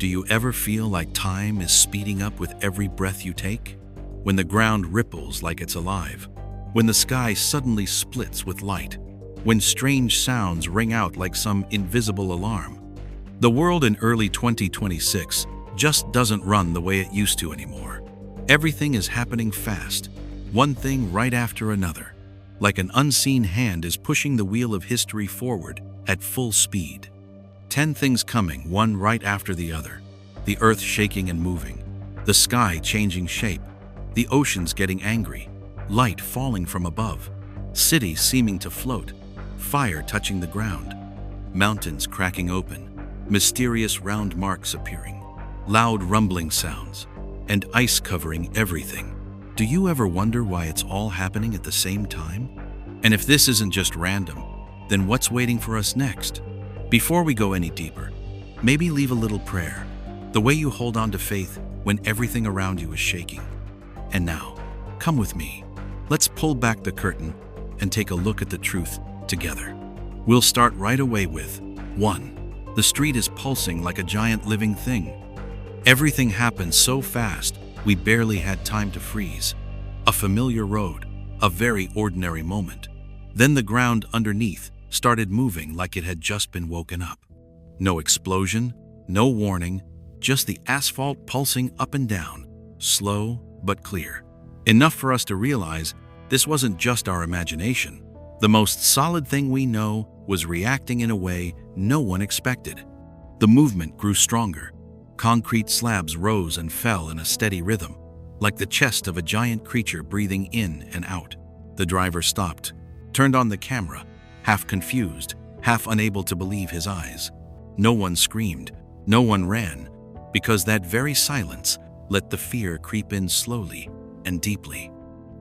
Do you ever feel like time is speeding up with every breath you take? When the ground ripples like it's alive? When the sky suddenly splits with light? When strange sounds ring out like some invisible alarm? The world in early 2026 just doesn't run the way it used to anymore. Everything is happening fast, one thing right after another, like an unseen hand is pushing the wheel of history forward at full speed. 10 things coming, one right after the other. The earth shaking and moving, the sky changing shape, the oceans getting angry, light falling from above, cities seeming to float, fire touching the ground, mountains cracking open, mysterious round marks appearing, loud rumbling sounds, and ice covering everything. Do you ever wonder why it's all happening at the same time? And if this isn't just random, then what's waiting for us next? Before we go any deeper, maybe leave a little prayer, the way you hold on to faith when everything around you is shaking. And now, come with me. Let's pull back the curtain and take a look at the truth together. We'll start right away with 1. The street is pulsing like a giant living thing. Everything happened so fast, we barely had time to freeze. A familiar road, a very ordinary moment. Then the ground underneath started moving like it had just been woken up. No explosion, no warning, just the asphalt pulsing up and down, slow but clear. Enough for us to realize this wasn't just our imagination. The most solid thing we know was reacting in a way no one expected. The movement grew stronger. Concrete slabs rose and fell in a steady rhythm, like the chest of a giant creature breathing in and out. The driver stopped, turned on the camera, half confused, half unable to believe his eyes. No one screamed, no one ran, because that very silence let the fear creep in slowly and deeply.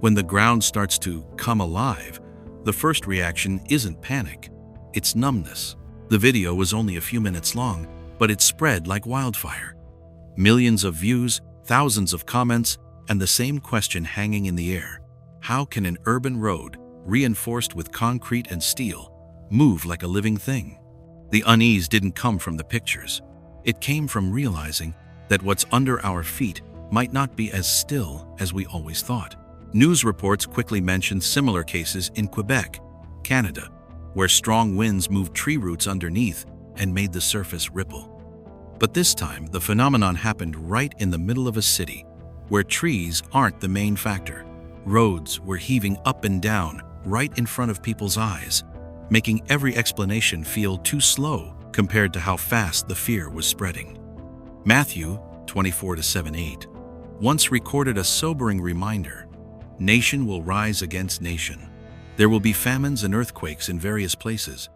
When the ground starts to come alive, the first reaction isn't panic, it's numbness. The video was only a few minutes long, but it spread like wildfire. Millions of views, thousands of comments, and the same question hanging in the air. How can an urban road, reinforced with concrete and steel, move like a living thing? The unease didn't come from the pictures. It came from realizing that what's under our feet might not be as still as we always thought. News reports quickly mentioned similar cases in Quebec, Canada, where strong winds moved tree roots underneath and made the surface ripple. But this time, the phenomenon happened right in the middle of a city, where trees aren't the main factor. Roads were heaving up and down right in front of people's eyes, making every explanation feel too slow compared to how fast the fear was spreading. Matthew 24:7-8 once recorded a sobering reminder: nation will rise against nation. There will be famines and earthquakes in various places,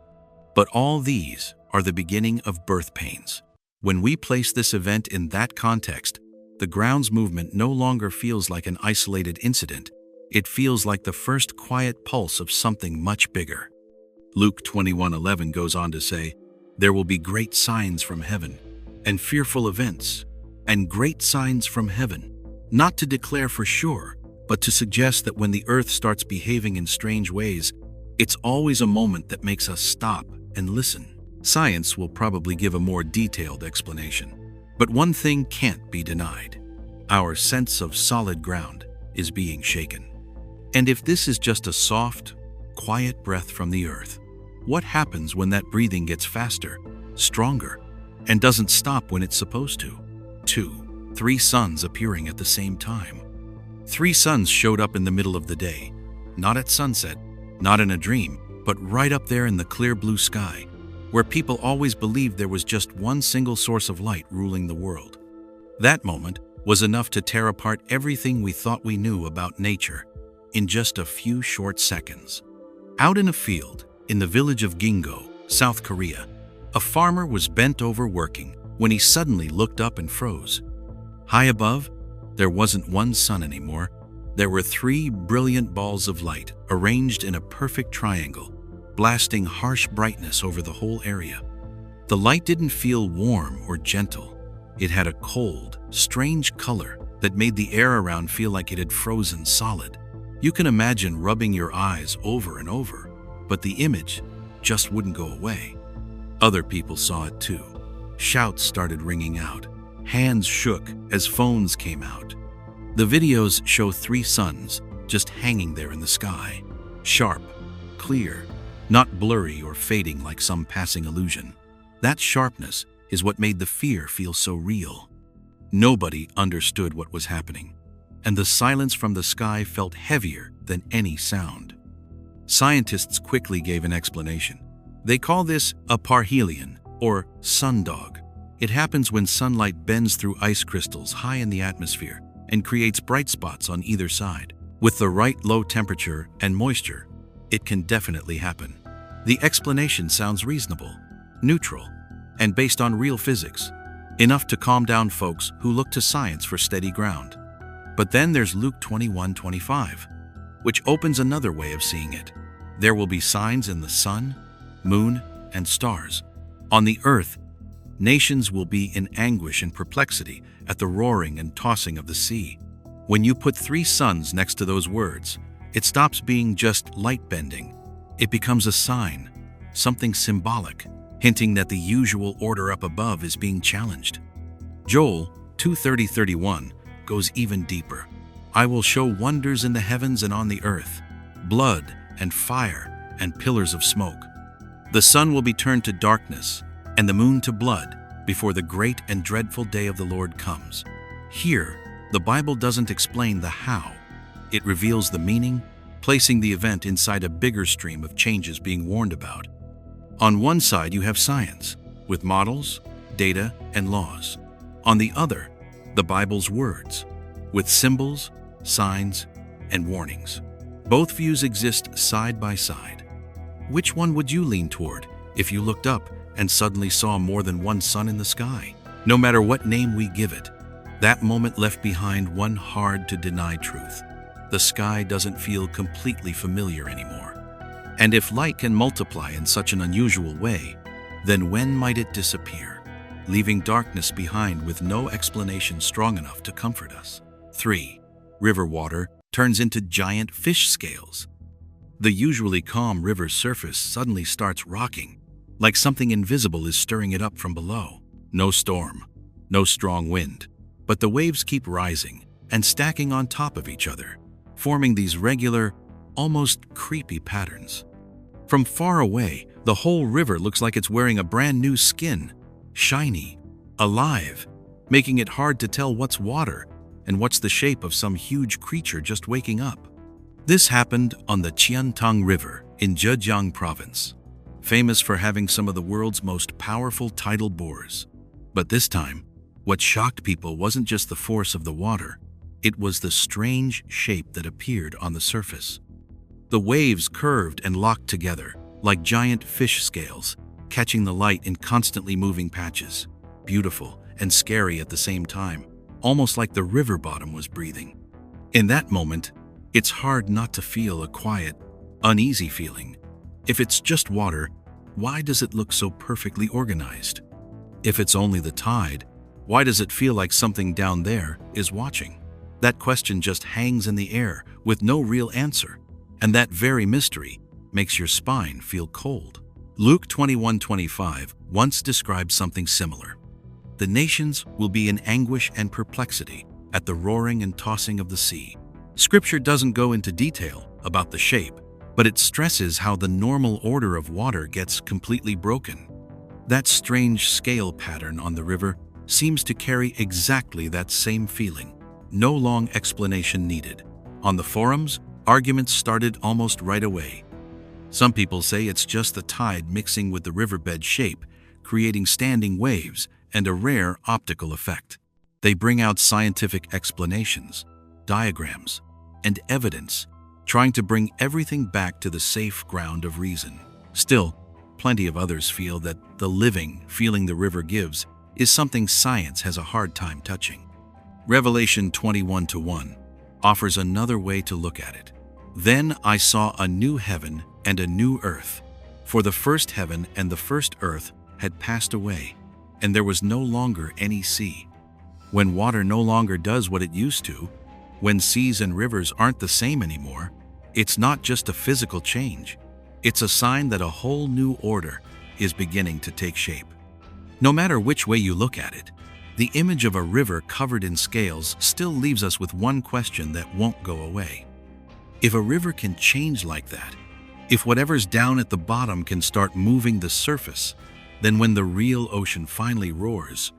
but all these are the beginning of birth pains. When we place this event in that context, the ground's movement no longer feels like an isolated incident. It feels like the first quiet pulse of something much bigger. Luke 21:11 goes on to say, "There will be great signs from heaven, and fearful events, and great signs from heaven," not to declare for sure, but to suggest that when the earth starts behaving in strange ways, it's always a moment that makes us stop and listen. Science will probably give a more detailed explanation, but one thing can't be denied: our sense of solid ground is being shaken. And if this is just a soft, quiet breath from the earth, what happens when that breathing gets faster, stronger, and doesn't stop when it's supposed to? 2. 3 suns appearing at the same time. 3 suns showed up in the middle of the day, not at sunset, not in a dream, but right up there in the clear blue sky, where people always believed there was just one single source of light ruling the world. That moment was enough to tear apart everything we thought we knew about nature in just a few short seconds. Out in a field, in the village of Ginggo, South Korea, a farmer was bent over working when he suddenly looked up and froze. High above, there wasn't one sun anymore. There were 3 brilliant balls of light arranged in a perfect triangle, blasting harsh brightness over the whole area. The light didn't feel warm or gentle. It had a cold, strange color that made the air around feel like it had frozen solid. You can imagine rubbing your eyes over and over, but the image just wouldn't go away. Other people saw it too. Shouts started ringing out. Hands shook as phones came out. The videos show 3 suns just hanging there in the sky. Sharp, clear, not blurry or fading like some passing illusion. That sharpness is what made the fear feel so real. Nobody understood what was happening, and the silence from the sky felt heavier than any sound. Scientists quickly gave an explanation. They call this a parhelion, or sundog. It happens when sunlight bends through ice crystals high in the atmosphere and creates bright spots on either side. With the right low temperature and moisture, it can definitely happen. The explanation sounds reasonable, neutral, and based on real physics, enough to calm down folks who look to science for steady ground. But then there's Luke 21:25, which opens another way of seeing it. There will be signs in the sun, moon, and stars. On the earth, nations will be in anguish and perplexity at the roaring and tossing of the sea. When you put 3 suns next to those words, it stops being just light bending. It becomes a sign, something symbolic, hinting that the usual order up above is being challenged. Joel 2:30-31 goes even deeper. I will show wonders in the heavens and on the earth, blood and fire and pillars of smoke. The sun will be turned to darkness and the moon to blood before the great and dreadful day of the Lord comes. Here, the Bible doesn't explain the how. It reveals the meaning, placing the event inside a bigger stream of changes being warned about. On one side, you have science, with models, data, and laws. On the other, the Bible's words, with symbols, signs, and warnings. Both views exist side by side. Which one would you lean toward if you looked up and suddenly saw more than one sun in the sky? No matter what name we give it, that moment left behind one hard-to-deny truth. The sky doesn't feel completely familiar anymore. And if light can multiply in such an unusual way, then when might it disappear, leaving darkness behind with no explanation strong enough to comfort us? 3. River water turns into giant fish scales. The usually calm river surface suddenly starts rocking, like something invisible is stirring it up from below. No storm, no strong wind, but the waves keep rising and stacking on top of each other, forming these regular, almost creepy patterns. From far away, the whole river looks like it's wearing a brand new skin, shiny, alive, making it hard to tell what's water and what's the shape of some huge creature just waking up. This happened on the Qiantang River in Zhejiang province, famous for having some of the world's most powerful tidal bores. But this time, what shocked people wasn't just the force of the water, it was the strange shape that appeared on the surface. The waves curved and locked together, like giant fish scales, catching the light in constantly moving patches, beautiful and scary at the same time, almost like the river bottom was breathing. In that moment, it's hard not to feel a quiet, uneasy feeling. If it's just water, why does it look so perfectly organized? If it's only the tide, why does it feel like something down there is watching? That question just hangs in the air with no real answer, and that very mystery makes your spine feel cold. Luke 21:25 once described something similar. The nations will be in anguish and perplexity at the roaring and tossing of the sea. Scripture doesn't go into detail about the shape, but it stresses how the normal order of water gets completely broken. That strange scale pattern on the river seems to carry exactly that same feeling. No long explanation needed. On the forums, arguments started almost right away. Some people say it's just the tide mixing with the riverbed shape, creating standing waves and a rare optical effect. They bring out scientific explanations, diagrams, and evidence, trying to bring everything back to the safe ground of reason. Still, plenty of others feel that the living feeling the river gives is something science has a hard time touching. Revelation 21:1 offers another way to look at it. Then I saw a new heaven and a new earth, for the first heaven and the first earth had passed away, and there was no longer any sea. When water no longer does what it used to, when seas and rivers aren't the same anymore, it's not just a physical change. It's a sign that a whole new order is beginning to take shape. No matter which way you look at it, The image of a river covered in scales still leaves us with one question that won't go away. If a river can change like that, if whatever's down at the bottom can start moving the surface, then when the real ocean finally roars,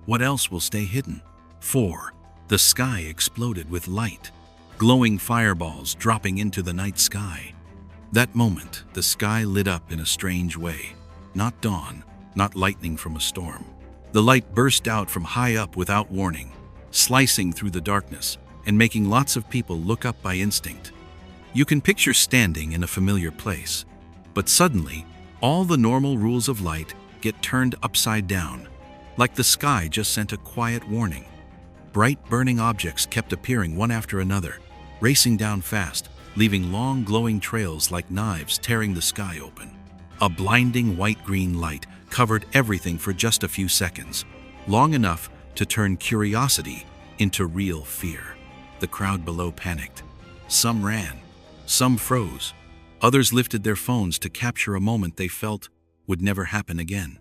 what else will stay hidden? 4. The sky exploded with light, glowing fireballs dropping into the night sky. That moment, the sky lit up in a strange way. Not dawn, not lightning from a storm. The light burst out from high up without warning, slicing through the darkness and making lots of people look up by instinct. You can picture standing in a familiar place, but suddenly, all the normal rules of light get turned upside down, like the sky just sent a quiet warning. Bright burning objects kept appearing one after another, racing down fast, leaving long glowing trails like knives tearing the sky open. A blinding white-green light covered everything for just a few seconds, long enough to turn curiosity into real fear. The crowd below panicked. Some ran, some froze, others lifted their phones to capture a moment they felt would never happen again.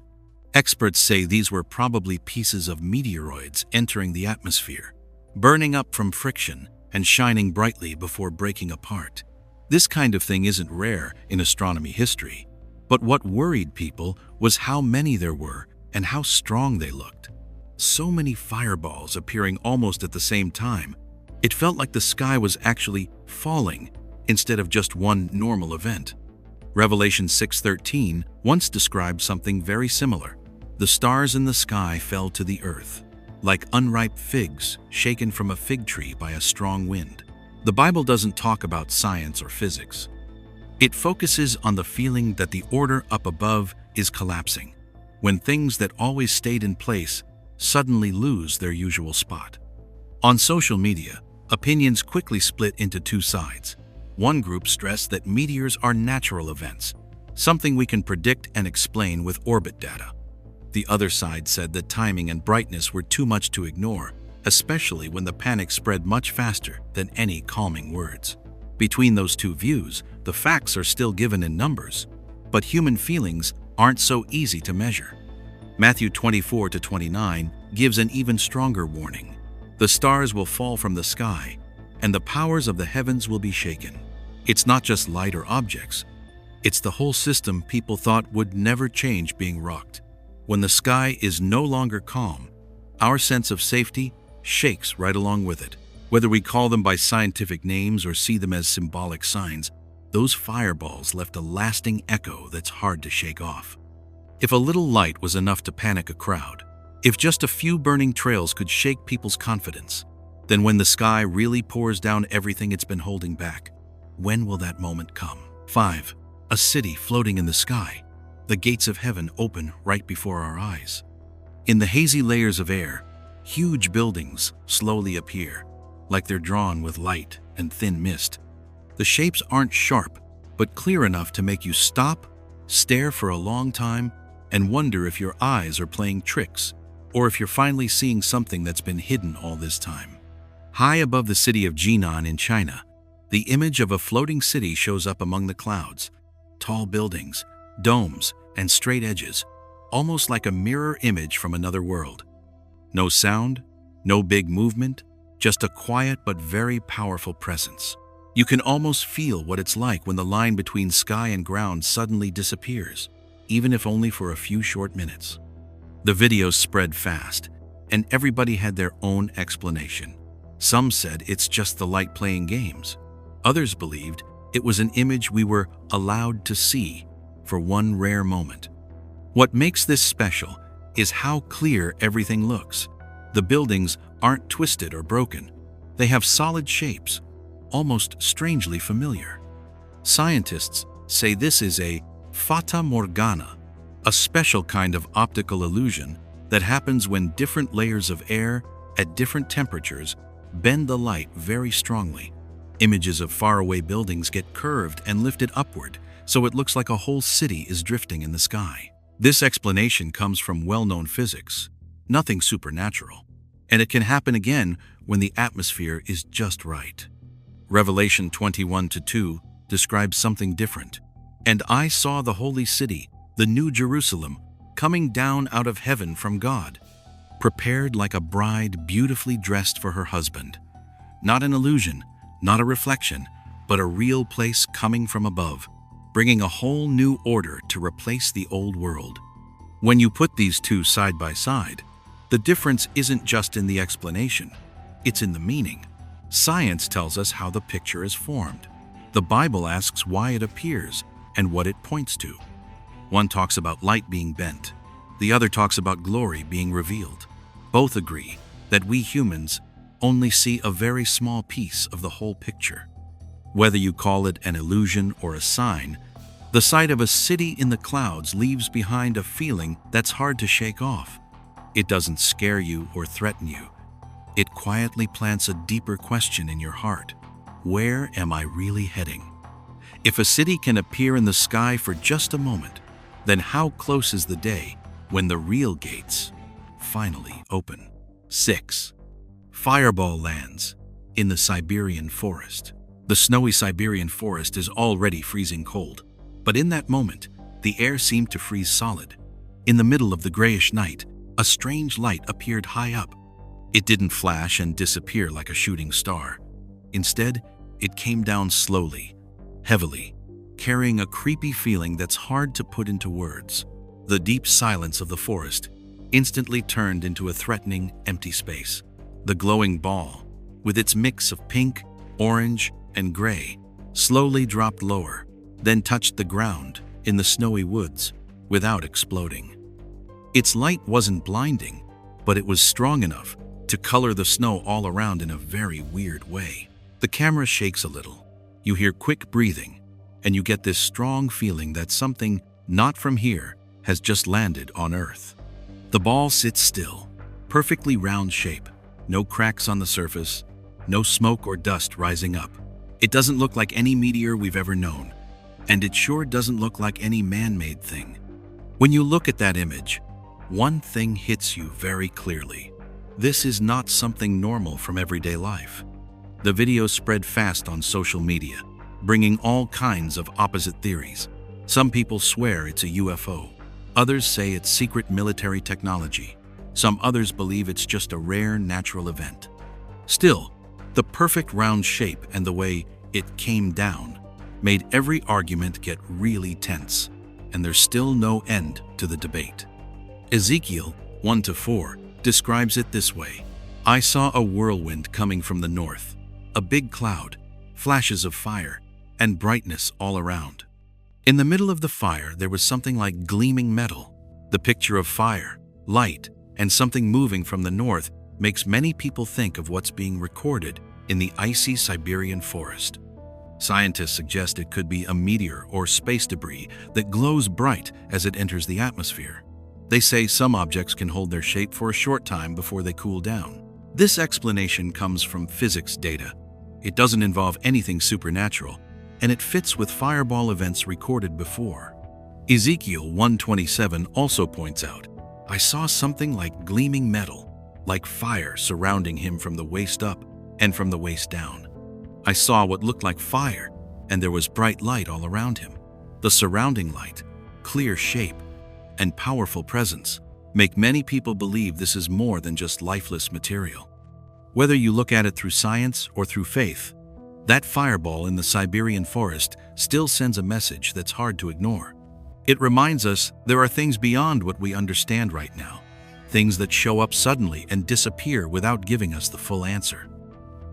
Experts say these were probably pieces of meteoroids entering the atmosphere, burning up from friction and shining brightly before breaking apart. This kind of thing isn't rare in astronomy history, but what worried people was how many there were and how strong they looked. So many fireballs appearing almost at the same time, it felt like the sky was actually falling instead of just one normal event. Revelation 6:13 once described something very similar. The stars in the sky fell to the earth, like unripe figs shaken from a fig tree by a strong wind. The Bible doesn't talk about science or physics. It focuses on the feeling that the order up above is collapsing, when things that always stayed in place suddenly lose their usual spot. On social media, opinions quickly split into two sides. One group stressed that meteors are natural events, something we can predict and explain with orbit data. The other side said that timing and brightness were too much to ignore, especially when the panic spread much faster than any calming words. Between those two views, the facts are still given in numbers, but human feelings aren't so easy to measure. Matthew 24-29 gives an even stronger warning. The stars will fall from the sky, and the powers of the heavens will be shaken. It's not just light or objects. It's the whole system people thought would never change being rocked. When the sky is no longer calm, our sense of safety shakes right along with it. Whether we call them by scientific names or see them as symbolic signs, those fireballs left a lasting echo that's hard to shake off. If a little light was enough to panic a crowd, if just a few burning trails could shake people's confidence, then when the sky really pours down everything it's been holding back, when will that moment come? 5. A city floating in the sky. The gates of heaven open right before our eyes. In the hazy layers of air, huge buildings slowly appear, like they're drawn with light and thin mist. The shapes aren't sharp, but clear enough to make you stop, stare for a long time, and wonder if your eyes are playing tricks, or if you're finally seeing something that's been hidden all this time. High above the city of Jinan in China, the image of a floating city shows up among the clouds. Tall buildings, domes, and straight edges, almost like a mirror image from another world. No sound, no big movement, just a quiet but very powerful presence. You can almost feel what it's like when the line between sky and ground suddenly disappears, even if only for a few short minutes. The videos spread fast, and everybody had their own explanation. Some said it's just the light playing games. Others believed it was an image we were allowed to see for one rare moment. What makes this special is how clear everything looks. The buildings aren't twisted or broken. They have solid shapes, almost strangely familiar. Scientists say this is a fata morgana, a special kind of optical illusion that happens when different layers of air at different temperatures bend the light very strongly. Images of faraway buildings get curved and lifted upward, so it looks like a whole city is drifting in the sky. This explanation comes from well-known physics, nothing supernatural, and it can happen again when the atmosphere is just right. Revelation 21:2 describes something different. And I saw the holy city, the new Jerusalem, coming down out of heaven from God. prepared like a bride beautifully dressed for her husband. Not an illusion, not a reflection, but a real place coming from above, bringing a whole new order to replace the old world. When you put these two side by side, the difference isn't just in the explanation, it's in the meaning. Science tells us how the picture is formed. The Bible asks why it appears and what it points to. One talks about light being bent. The other talks about glory being revealed. Both agree that we humans only see a very small piece of the whole picture. Whether you call it an illusion or a sign, the sight of a city in the clouds leaves behind a feeling that's hard to shake off. It doesn't scare you or threaten you. It quietly plants a deeper question in your heart. Where am I really heading? If a city can appear in the sky for just a moment, then how close is the day when the real gates finally open? 6. Fireball lands in the Siberian forest. The snowy Siberian forest is already freezing cold, but in that moment, the air seemed to freeze solid. In the middle of the grayish night, a strange light appeared high up. It didn't flash and disappear like a shooting star. Instead, it came down slowly, heavily, carrying a creepy feeling that's hard to put into words. The deep silence of the forest instantly turned into a threatening, empty space. The glowing ball, with its mix of pink, orange, and gray, slowly dropped lower, then touched the ground in the snowy woods without exploding. Its light wasn't blinding, but it was strong enough to color the snow all around in a very weird way. The camera shakes a little. You hear quick breathing, and you get this strong feeling that something not from here has just landed on Earth. The ball sits still, perfectly round shape, no cracks on the surface, no smoke or dust rising up. It doesn't look like any meteor we've ever known, and it sure doesn't look like any man-made thing. When you look at that image, one thing hits you very clearly. This is not something normal from everyday life. The video spread fast on social media, bringing all kinds of opposite theories. Some people swear it's a UFO. Others say it's secret military technology. Some others believe it's just a rare natural event. Still, the perfect round shape and the way it came down made every argument get really tense, and there's still no end to the debate. Ezekiel 1-4 describes it this way: I saw a whirlwind coming from the north, a big cloud, flashes of fire, and brightness all around. In the middle of the fire, there was something like gleaming metal. The picture of fire, light, and something moving from the north makes many people think of what's being recorded in the icy Siberian forest. Scientists suggest it could be a meteor or space debris that glows bright as it enters the atmosphere. They say some objects can hold their shape for a short time before they cool down. This explanation comes from physics data. It doesn't involve anything supernatural, and it fits with fireball events recorded before. Ezekiel 1:27 also points out, I saw something like gleaming metal, like fire surrounding him from the waist up and from the waist down. I saw what looked like fire, and there was bright light all around him. The surrounding light, clear shape, and powerful presence make many people believe this is more than just lifeless material. Whether you look at it through science or through faith, that fireball in the Siberian forest still sends a message that's hard to ignore. It reminds us there are things beyond what we understand right now, things that show up suddenly and disappear without giving us the full answer.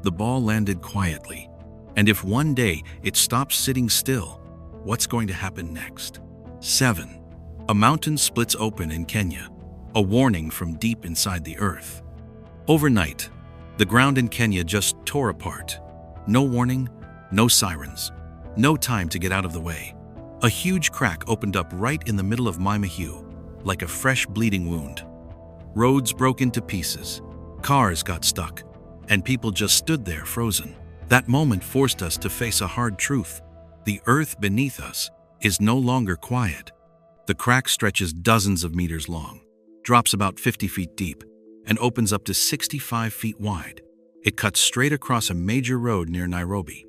The ball landed quietly, and if one day it stops sitting still, what's going to happen next? 7. A mountain splits open in Kenya, a warning from deep inside the earth. Overnight, the ground in Kenya just tore apart. No warning, no sirens, no time to get out of the way. A huge crack opened up right in the middle of Maimahiu, like a fresh bleeding wound. Roads broke into pieces, cars got stuck, and people just stood there frozen. That moment forced us to face a hard truth. The earth beneath us is no longer quiet. The crack stretches dozens of meters long, drops about 50 feet deep, and opens up to 65 feet wide. It cuts straight across a major road near Nairobi.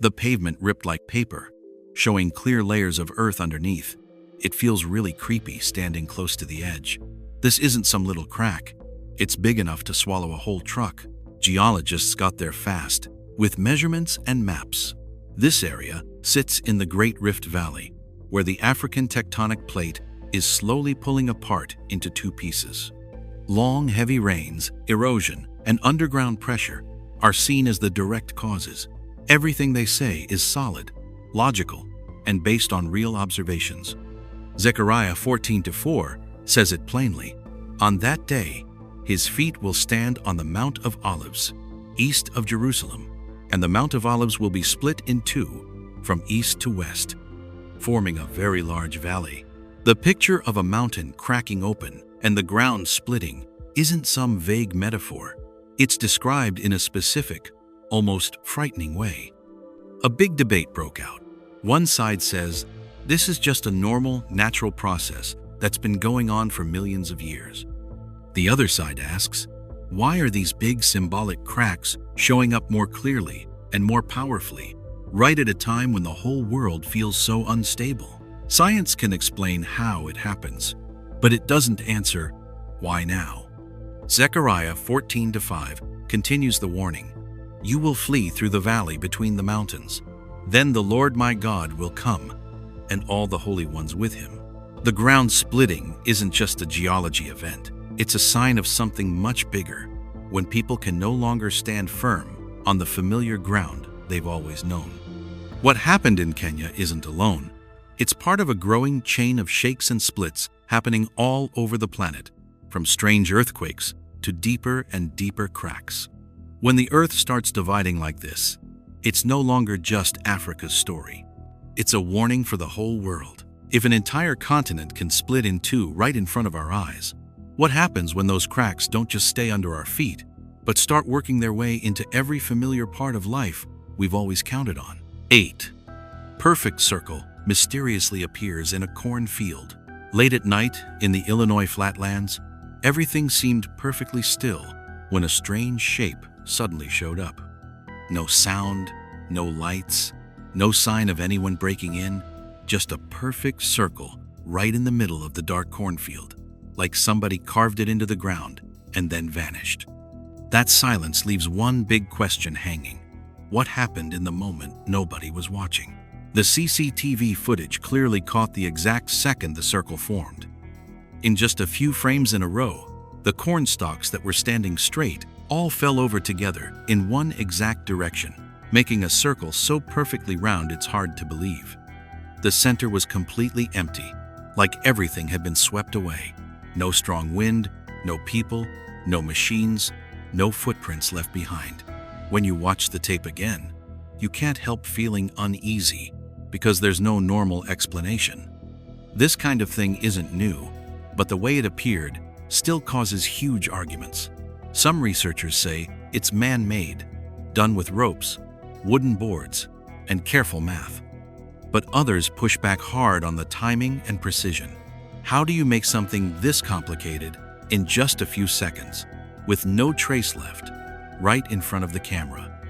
The pavement ripped like paper, showing clear layers of earth underneath. It feels really creepy standing close to the edge. This isn't some little crack. It's big enough to swallow a whole truck. Geologists got there fast, with measurements and maps. This area sits in the Great Rift Valley, where the African tectonic plate is slowly pulling apart into two pieces. Long, heavy rains, erosion, and underground pressure are seen as the direct causes. Everything they say is solid, logical, and based on real observations. Zechariah 14:4 says it plainly. On that day, his feet will stand on the Mount of Olives, east of Jerusalem, and the Mount of Olives will be split in two from east to west, forming a very large valley. The picture of a mountain cracking open and the ground splitting isn't some vague metaphor. It's described in a specific, almost frightening way. A big debate broke out. One side says, this is just a normal, natural process that's been going on for millions of years. The other side asks, why are these big symbolic cracks showing up more clearly and more powerfully, right at a time when the whole world feels so unstable? Science can explain how it happens, but it doesn't answer why now. Zechariah 14:5 continues the warning. You will flee through the valley between the mountains. Then the Lord my God will come, and all the holy ones with him. The ground splitting isn't just a geology event. It's a sign of something much bigger, when people can no longer stand firm on the familiar ground they've always known. What happened in Kenya isn't alone. It's part of a growing chain of shakes and splits happening all over the planet, from strange earthquakes to deeper and deeper cracks. When the earth starts dividing like this, it's no longer just Africa's story. It's a warning for the whole world. If an entire continent can split in two right in front of our eyes, what happens when those cracks don't just stay under our feet, but start working their way into every familiar part of life we've always counted on? 8. Perfect circle mysteriously appears in a cornfield. Late at night, in the Illinois flatlands, everything seemed perfectly still when a strange shape suddenly showed up. No sound, no lights, no sign of anyone breaking in, just a perfect circle right in the middle of the dark cornfield, like somebody carved it into the ground and then vanished. That silence leaves one big question hanging. What happened in the moment nobody was watching? The CCTV footage clearly caught the exact second the circle formed. In just a few frames in a row, the corn stalks that were standing straight all fell over together in one exact direction, making a circle so perfectly round it's hard to believe. The center was completely empty, like everything had been swept away. No strong wind, no people, no machines, no footprints left behind. When you watch the tape again, you can't help feeling uneasy because there's no normal explanation. This kind of thing isn't new, but the way it appeared still causes huge arguments. Some researchers say it's man-made, done with ropes, wooden boards, and careful math. But others push back hard on the timing and precision. How do you make something this complicated in just a few seconds, with no trace left, right in front of the camera?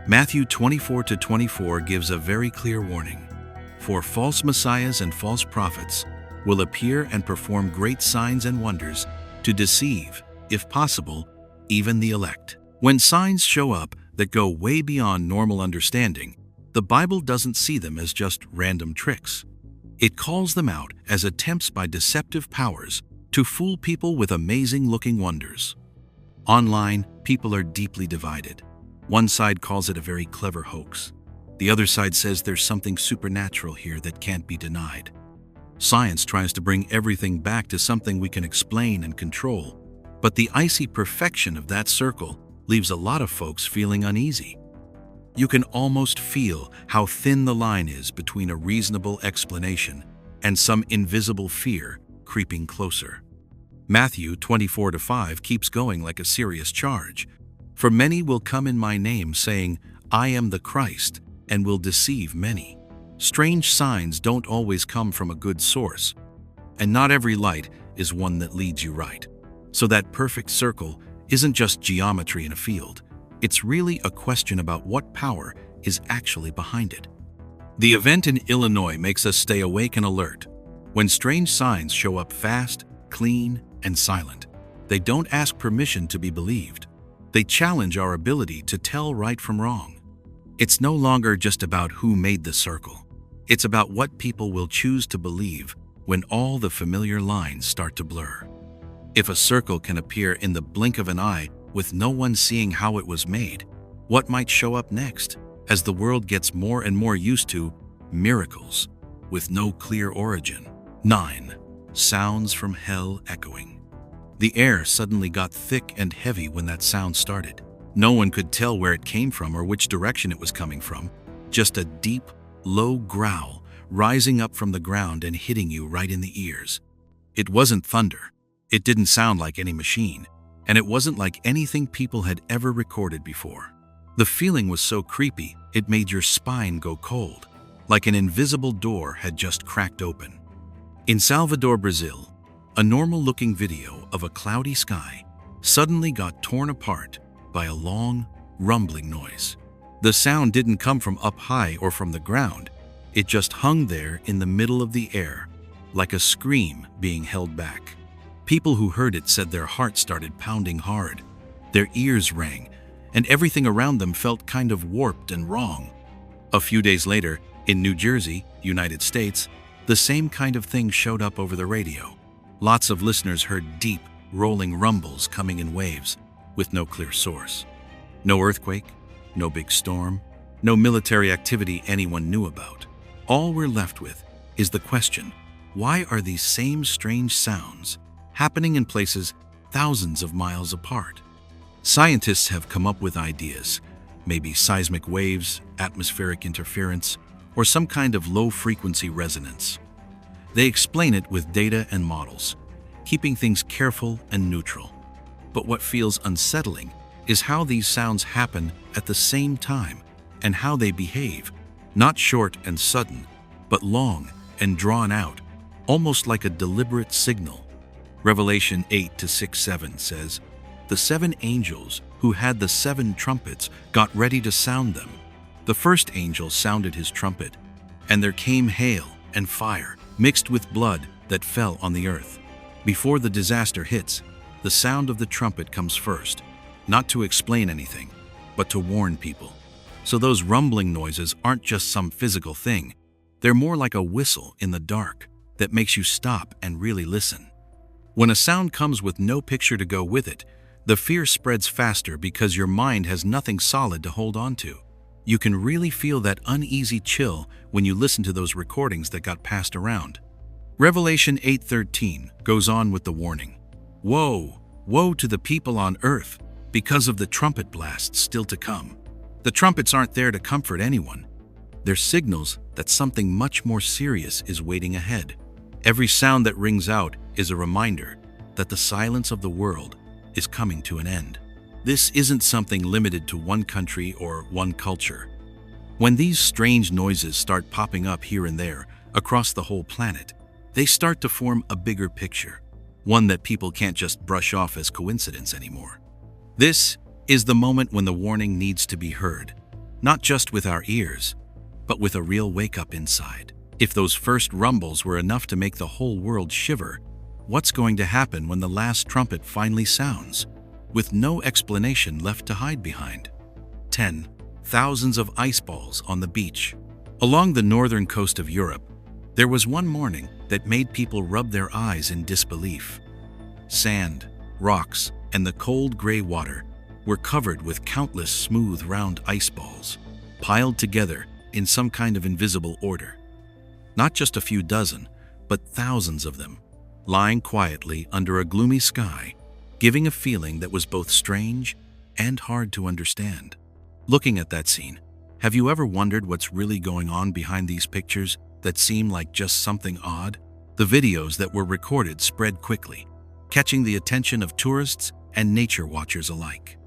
Matthew 24:24 gives a very clear warning. For false messiahs and false prophets will appear and perform great signs and wonders to deceive, if possible, even the elect. When signs show up that go way beyond normal understanding, the Bible doesn't see them as just random tricks. It calls them out as attempts by deceptive powers to fool people with amazing-looking wonders. Online, people are deeply divided. One side calls it a very clever hoax. The other side says there's something supernatural here that can't be denied. Science tries to bring everything back to something we can explain and control, but the icy perfection of that circle leaves a lot of folks feeling uneasy. You can almost feel how thin the line is between a reasonable explanation and some invisible fear creeping closer. Matthew 24:5 keeps going like a serious charge. For many will come in my name, saying, I am the Christ, and will deceive many. Strange signs don't always come from a good source, and not every light is one that leads you right. So that perfect circle isn't just geometry in a field. It's really a question about what power is actually behind it. The event in Illinois makes us stay awake and alert. When strange signs show up fast, clean, and silent, They don't ask permission to be believed. They challenge our ability to tell right from wrong. It's no longer just about who made the circle. It's about what people will choose to believe when all the familiar lines start to blur. If a circle can appear in the blink of an eye with no one seeing how it was made, what might show up next as the world gets more and more used to miracles with no clear origin? 9. Sounds from hell echoing. The air suddenly got thick and heavy when that sound started. No one could tell where it came from or which direction it was coming from. Just a deep, low growl rising up from the ground and hitting you right in the ears. It wasn't thunder. It didn't sound like any machine. And it wasn't like anything people had ever recorded before. The feeling was so creepy, it made your spine go cold, like an invisible door had just cracked open. In Salvador, Brazil, a normal-looking video of a cloudy sky suddenly got torn apart by a long, rumbling noise. The sound didn't come from up high or from the ground. It just hung there in the middle of the air, like a scream being held back. People who heard it said their hearts started pounding hard. Their ears rang, and everything around them felt kind of warped and wrong. A few days later, in New Jersey, United States, the same kind of thing showed up over the radio. Lots of listeners heard deep, rolling rumbles coming in waves, with no clear source. No earthquake, no big storm, no military activity anyone knew about. All we're left with is the question, why are these same strange sounds happening in places thousands of miles apart? Scientists have come up with ideas, maybe seismic waves, atmospheric interference, or some kind of low-frequency resonance. They explain it with data and models, keeping things careful and neutral. But what feels unsettling is how these sounds happen at the same time and how they behave, not short and sudden, but long and drawn out, almost like a deliberate signal. Revelation 8:6-7 says, "The 7 angels who had the 7 trumpets got ready to sound them. The first angel sounded his trumpet, and there came hail and fire mixed with blood that fell on the earth." Before the disaster hits, the sound of the trumpet comes first, not to explain anything, but to warn people. So those rumbling noises aren't just some physical thing. They're more like a whistle in the dark that makes you stop and really listen. When a sound comes with no picture to go with it, the fear spreads faster because your mind has nothing solid to hold on to. You can really feel that uneasy chill when you listen to those recordings that got passed around. Revelation 8:13 goes on with the warning, "Woe, woe to the people on earth because of the trumpet blasts still to come." The trumpets aren't there to comfort anyone. They're signals that something much more serious is waiting ahead. Every sound that rings out is a reminder that the silence of the world is coming to an end. This isn't something limited to one country or one culture. When these strange noises start popping up here and there across the whole planet, they start to form a bigger picture, one that people can't just brush off as coincidence anymore. This is the moment when the warning needs to be heard, not just with our ears, but with a real wake-up inside. If those first rumbles were enough to make the whole world shiver, what's going to happen when the last trumpet finally sounds, with no explanation left to hide behind? 10. Thousands of ice balls on the beach. Along the northern coast of Europe, there was one morning that made people rub their eyes in disbelief. Sand, rocks, and the cold gray water were covered with countless smooth round ice balls, piled together in some kind of invisible order. Not just a few dozen, but thousands of them, lying quietly under a gloomy sky, giving a feeling that was both strange and hard to understand. Looking at that scene, have you ever wondered what's really going on behind these pictures that seem like just something odd? The videos that were recorded spread quickly, catching the attention of tourists and nature watchers alike.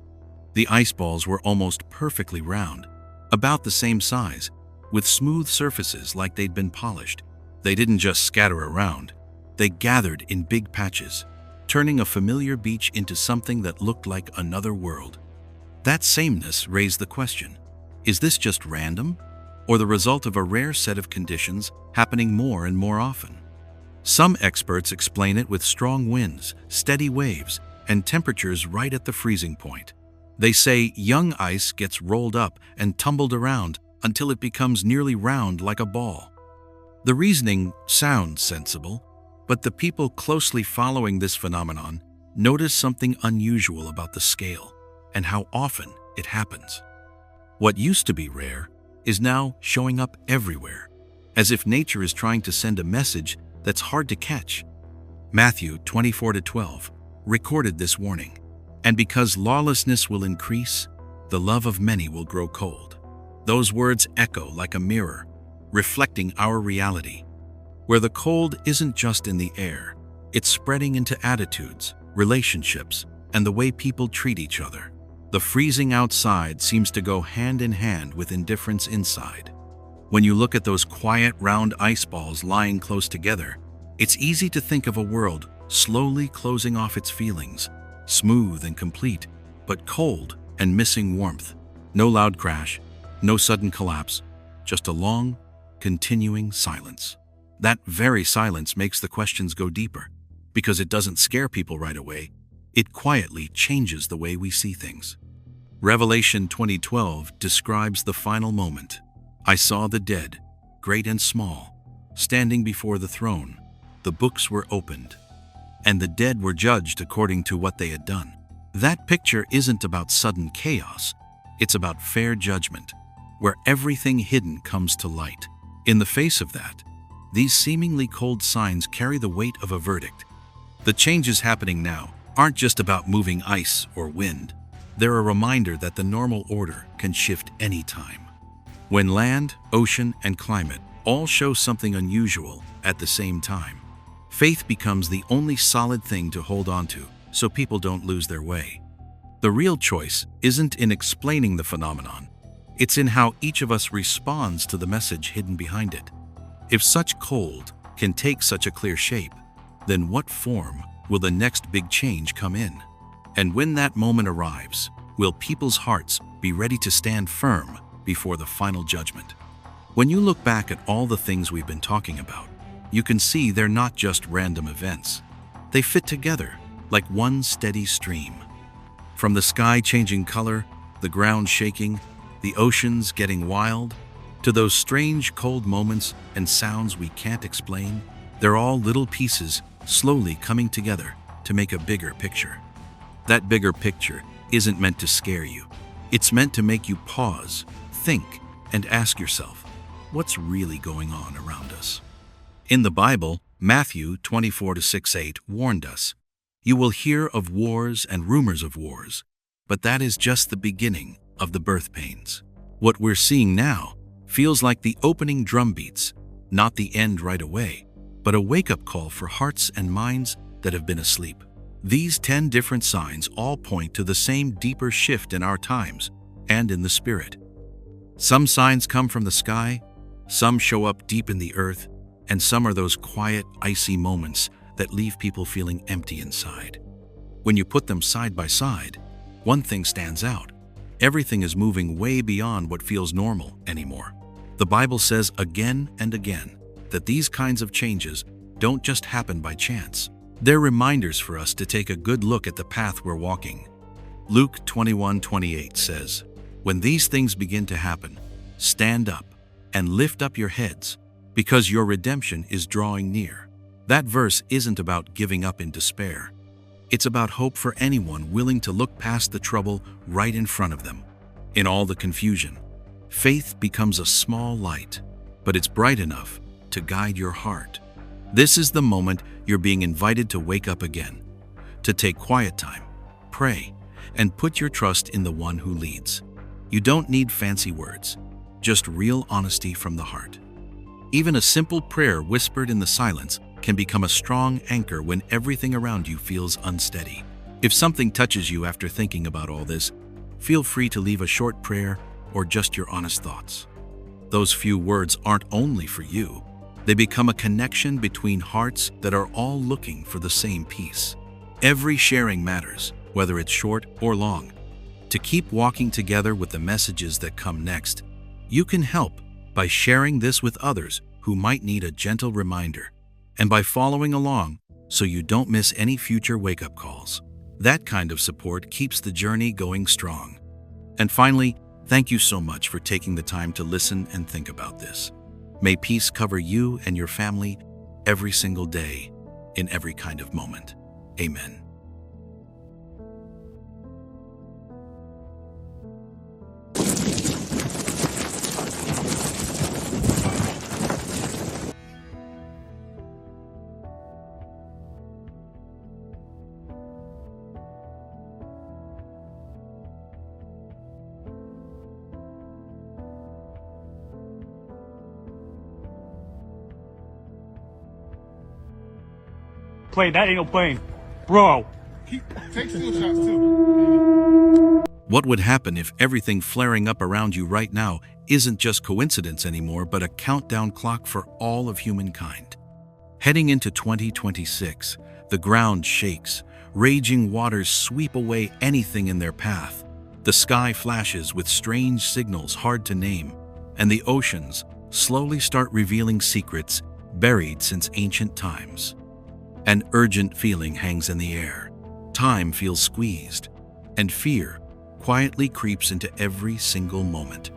The ice balls were almost perfectly round, about the same size, with smooth surfaces like they'd been polished. They didn't just scatter around, they gathered in big patches, turning a familiar beach into something that looked like another world. That sameness raised the question, is this just random, or the result of a rare set of conditions happening more and more often? Some experts explain it with strong winds, steady waves, and temperatures right at the freezing point. They say young ice gets rolled up and tumbled around until it becomes nearly round like a ball. The reasoning sounds sensible, but the people closely following this phenomenon notice something unusual about the scale and how often it happens. What used to be rare is now showing up everywhere, as if nature is trying to send a message that's hard to catch. Matthew 24:12 recorded this warning. And because lawlessness will increase, the love of many will grow cold. Those words echo like a mirror, reflecting our reality, where the cold isn't just in the air, it's spreading into attitudes, relationships, and the way people treat each other. The freezing outside seems to go hand in hand with indifference inside. When you look at those quiet, round ice balls lying close together, it's easy to think of a world slowly closing off its feelings, smooth and complete, but cold and missing warmth. No loud crash, no sudden collapse, just a long, continuing silence. That very silence makes the questions go deeper, because it doesn't scare people right away. It quietly changes the way we see things. Revelation 20:12 describes the final moment. I saw the dead, great and small, standing before the throne. The books were opened, and the dead were judged according to what they had done. That picture isn't about sudden chaos, it's about fair judgment, where everything hidden comes to light. In the face of that, these seemingly cold signs carry the weight of a verdict. The changes happening now aren't just about moving ice or wind. They're a reminder that the normal order can shift any time. When land, ocean, and climate all show something unusual at the same time, faith becomes the only solid thing to hold on to so people don't lose their way. The real choice isn't in explaining the phenomenon. It's in how each of us responds to the message hidden behind it. If such cold can take such a clear shape, then what form will the next big change come in? And when that moment arrives, will people's hearts be ready to stand firm before the final judgment? When you look back at all the things we've been talking about, you can see they're not just random events. They fit together like one steady stream. From the sky changing color, the ground shaking, the oceans getting wild, to those strange cold moments and sounds we can't explain, they're all little pieces slowly coming together to make a bigger picture. That bigger picture isn't meant to scare you. It's meant to make you pause, think, and ask yourself, what's really going on around us? In the Bible, Matthew 24:6-8 warned us, "You will hear of wars and rumors of wars, but that is just the beginning of the birth pains." What we're seeing now feels like the opening drum beats, not the end right away, but a wake-up call for hearts and minds that have been asleep. These 10 different signs all point to the same deeper shift in our times and in the spirit. Some signs come from the sky, some show up deep in the earth, and some are those quiet, icy moments that leave people feeling empty inside. When you put them side by side, one thing stands out. Everything is moving way beyond what feels normal anymore. The Bible says again and again that these kinds of changes don't just happen by chance. They're reminders for us to take a good look at the path we're walking. Luke 21:28 says, "When these things begin to happen, stand up and lift up your heads, because your redemption is drawing near." That verse isn't about giving up in despair. It's about hope for anyone willing to look past the trouble right in front of them. In all the confusion, faith becomes a small light, but it's bright enough to guide your heart. This is the moment you're being invited to wake up again, to take quiet time, pray, and put your trust in the one who leads. You don't need fancy words, just real honesty from the heart. Even a simple prayer whispered in the silence can become a strong anchor when everything around you feels unsteady. If something touches you after thinking about all this, feel free to leave a short prayer or just your honest thoughts. Those few words aren't only for you. They become a connection between hearts that are all looking for the same peace. Every sharing matters, whether it's short or long. To keep walking together with the messages that come next, you can help by sharing this with others who might need a gentle reminder, and by following along so you don't miss any future wake-up calls. That kind of support keeps the journey going strong. And finally, thank you so much for taking the time to listen and think about this. May peace cover you and your family every single day, in every kind of moment. Amen. Plane, that ain't no plane. Bro. Take still shots too. What would happen if everything flaring up around you right now isn't just coincidence anymore, but a countdown clock for all of humankind? Heading into 2026, the ground shakes, raging waters sweep away anything in their path. The sky flashes with strange signals hard to name, and the oceans slowly start revealing secrets buried since ancient times. An urgent feeling hangs in the air. Time feels squeezed, and fear quietly creeps into every single moment.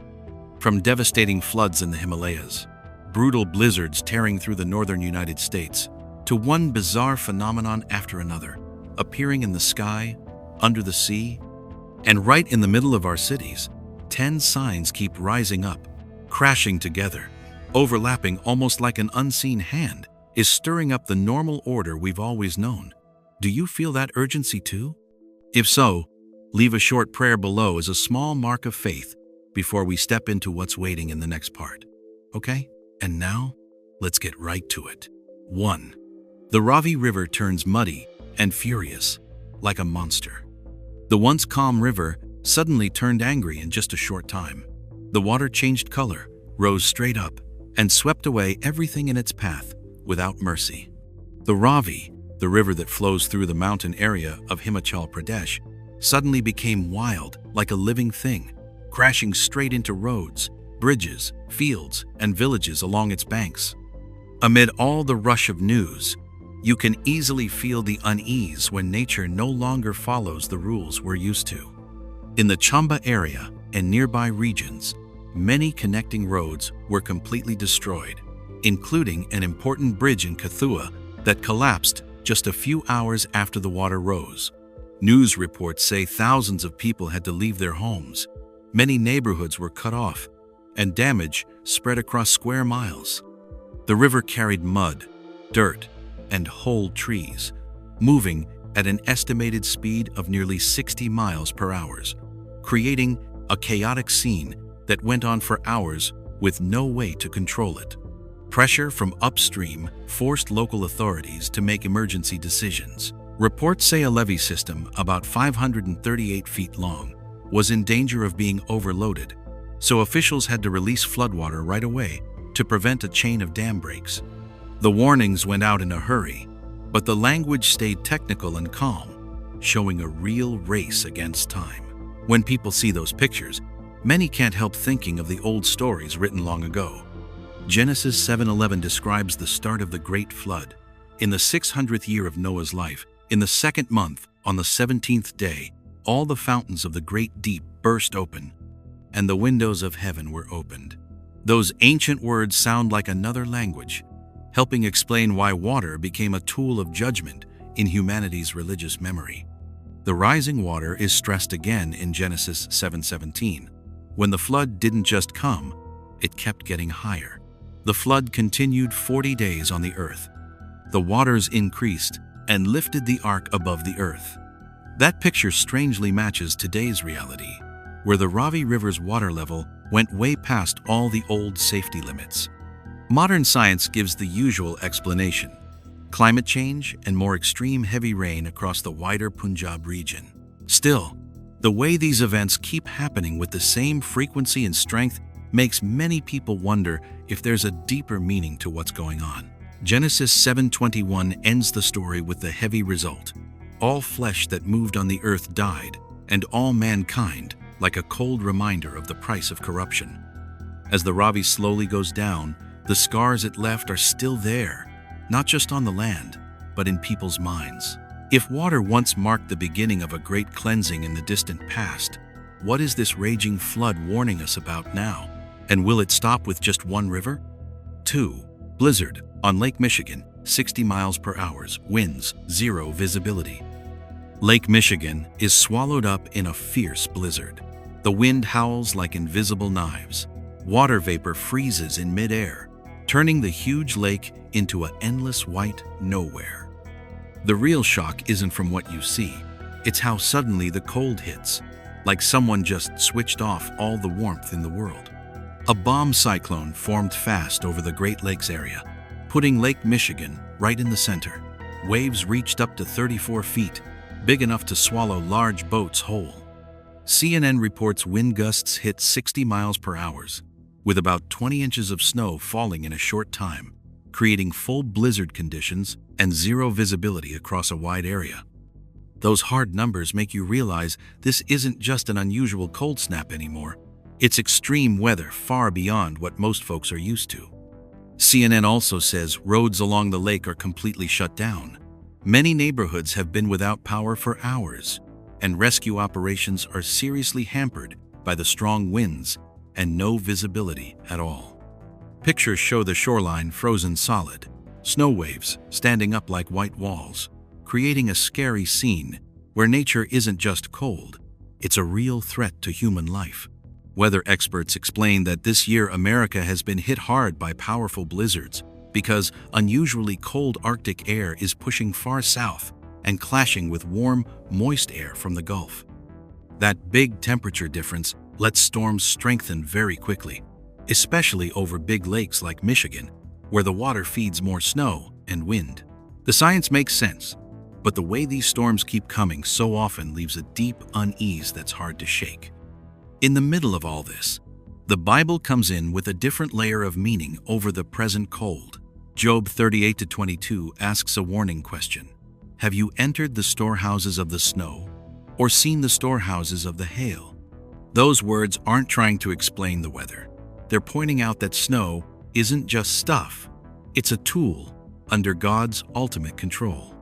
From devastating floods in the Himalayas, brutal blizzards tearing through the northern United States, to one bizarre phenomenon after another, appearing in the sky, under the sea, and right in the middle of our cities, 10 signs keep rising up, crashing together, overlapping almost like an unseen hand is stirring up the normal order we've always known. Do you feel that urgency too? If so, leave a short prayer below as a small mark of faith before we step into what's waiting in the next part. Okay? And now, let's get right to it. 1. The Ravi River turns muddy and furious, like a monster. The once calm river suddenly turned angry in just a short time. The water changed color, rose straight up, and swept away everything in its path without mercy. The Ravi, the river that flows through the mountain area of Himachal Pradesh, suddenly became wild like a living thing, crashing straight into roads, bridges, fields, and villages along its banks. Amid all the rush of news, you can easily feel the unease when nature no longer follows the rules we're used to. In the Chamba area and nearby regions, many connecting roads were completely destroyed, including an important bridge in Kathua that collapsed just a few hours after the water rose. News reports say thousands of people had to leave their homes. Many neighborhoods were cut off, and damage spread across square miles. The river carried mud, dirt, and whole trees, moving at an estimated speed of nearly 60 miles per hour, creating a chaotic scene that went on for hours with no way to control it. Pressure from upstream forced local authorities to make emergency decisions. Reports say a levee system about 538 feet long was in danger of being overloaded, so officials had to release floodwater right away to prevent a chain of dam breaks. The warnings went out in a hurry, but the language stayed technical and calm, showing a real race against time. When people see those pictures, many can't help thinking of the old stories written long ago. Genesis 7:11 describes the start of the Great Flood. In the 600th year of Noah's life, in the second month, on the 17th day, all the fountains of the great deep burst open, and the windows of heaven were opened. Those ancient words sound like another language, helping explain why water became a tool of judgment in humanity's religious memory. The rising water is stressed again in Genesis 7:17. When the flood didn't just come, it kept getting higher. The flood continued 40 days on the earth. The waters increased and lifted the ark above the earth. That picture strangely matches today's reality, where the Ravi River's water level went way past all the old safety limits. Modern science gives the usual explanation: climate change and more extreme heavy rain across the wider Punjab region. Still, the way these events keep happening with the same frequency and strength makes many people wonder if there's a deeper meaning to what's going on. Genesis 7:21 ends the story with the heavy result. All flesh that moved on the earth died, and all mankind, like a cold reminder of the price of corruption. As the Ravi slowly goes down, the scars it left are still there, not just on the land, but in people's minds. If water once marked the beginning of a great cleansing in the distant past, what is this raging flood warning us about now? And will it stop with just one river? 2. Blizzard on Lake Michigan, 60 miles per hour, winds, 0 visibility. Lake Michigan is swallowed up in a fierce blizzard. The wind howls like invisible knives. Water vapor freezes in midair, turning the huge lake into an endless white nowhere. The real shock isn't from what you see, it's how suddenly the cold hits, like someone just switched off all the warmth in the world. A bomb cyclone formed fast over the Great Lakes area, putting Lake Michigan right in the center. Waves reached up to 34 feet, big enough to swallow large boats whole. CNN reports wind gusts hit 60 miles per hour, with about 20 inches of snow falling in a short time, creating full blizzard conditions and 0 visibility across a wide area. Those hard numbers make you realize this isn't just an unusual cold snap anymore. It's extreme weather far beyond what most folks are used to. CNN also says roads along the lake are completely shut down. Many neighborhoods have been without power for hours, and rescue operations are seriously hampered by the strong winds and no visibility at all. Pictures show the shoreline frozen solid, snow waves standing up like white walls, creating a scary scene where nature isn't just cold, it's a real threat to human life. Weather experts explain that this year America has been hit hard by powerful blizzards because unusually cold Arctic air is pushing far south and clashing with warm, moist air from the Gulf. That big temperature difference lets storms strengthen very quickly, especially over big lakes like Michigan, where the water feeds more snow and wind. The science makes sense, but the way these storms keep coming so often leaves a deep unease that's hard to shake. In the middle of all this, the Bible comes in with a different layer of meaning over the present cold. Job 38-22 asks a warning question. Have you entered the storehouses of the snow, or seen the storehouses of the hail? Those words aren't trying to explain the weather. They're pointing out that snow isn't just stuff, it's a tool under God's ultimate control.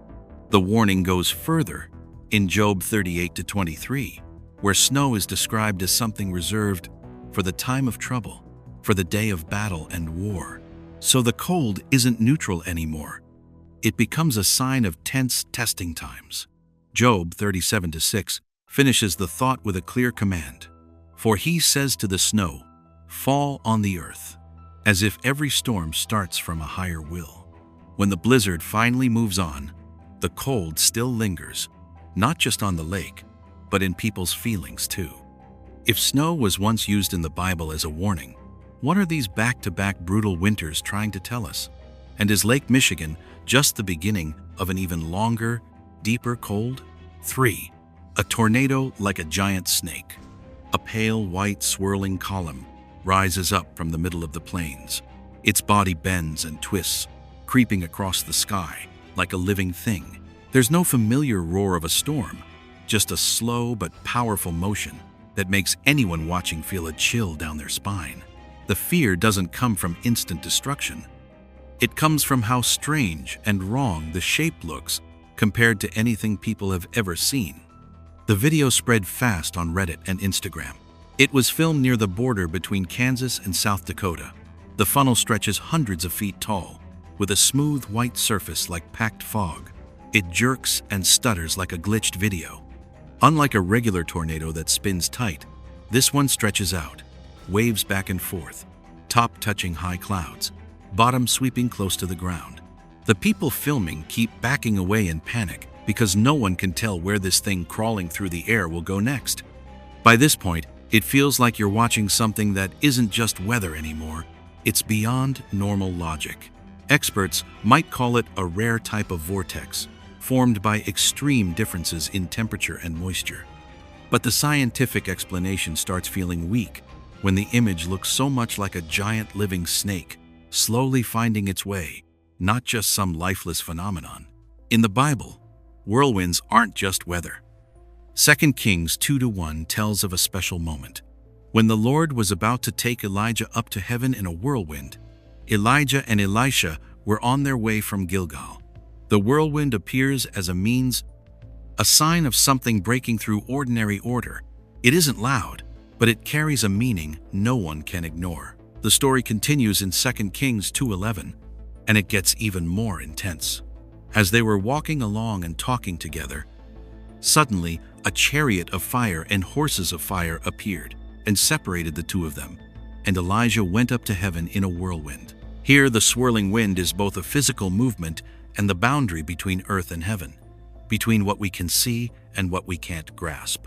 The warning goes further in Job 38-23, where snow is described as something reserved for the time of trouble, for the day of battle and war. So the cold isn't neutral anymore. It becomes a sign of tense testing times. Job 37-6 finishes the thought with a clear command. For he says to the snow, fall on the earth, as if every storm starts from a higher will. When the blizzard finally moves on, the cold still lingers, not just on the lake, but in people's feelings too. If snow was once used in the Bible as a warning, what are these back-to-back brutal winters trying to tell us? And is Lake Michigan just the beginning of an even longer, deeper cold? 3. A tornado like a giant snake. A pale white swirling column rises up from the middle of the plains. Its body bends and twists, creeping across the sky like a living thing. There's no familiar roar of a storm, just a slow but powerful motion that makes anyone watching feel a chill down their spine. The fear doesn't come from instant destruction. It comes from how strange and wrong the shape looks compared to anything people have ever seen. The video spread fast on Reddit and Instagram. It was filmed near the border between Kansas and South Dakota. The funnel stretches hundreds of feet tall, with a smooth white surface like packed fog. It jerks and stutters like a glitched video. Unlike a regular tornado that spins tight, this one stretches out, waves back and forth, top touching high clouds, bottom sweeping close to the ground. The people filming keep backing away in panic because no one can tell where this thing crawling through the air will go next. By this point, it feels like you're watching something that isn't just weather anymore, it's beyond normal logic. Experts might call it a rare type of vortex, formed by extreme differences in temperature and moisture. But the scientific explanation starts feeling weak when the image looks so much like a giant living snake, slowly finding its way, not just some lifeless phenomenon. In the Bible, whirlwinds aren't just weather. 2 Kings 2:1 tells of a special moment. When the Lord was about to take Elijah up to heaven in a whirlwind, Elijah and Elisha were on their way from Gilgal. The whirlwind appears as a means a sign of something breaking through ordinary order. It isn't loud, but it carries a meaning no one can ignore. The story continues in 2 Kings 2:11, and it gets even more intense. As they were walking along and talking together, suddenly a chariot of fire and horses of fire appeared and separated the two of them, and Elijah went up to heaven in a whirlwind. Here, the swirling wind is both a physical movement and the boundary between earth and heaven, between what we can see and what we can't grasp.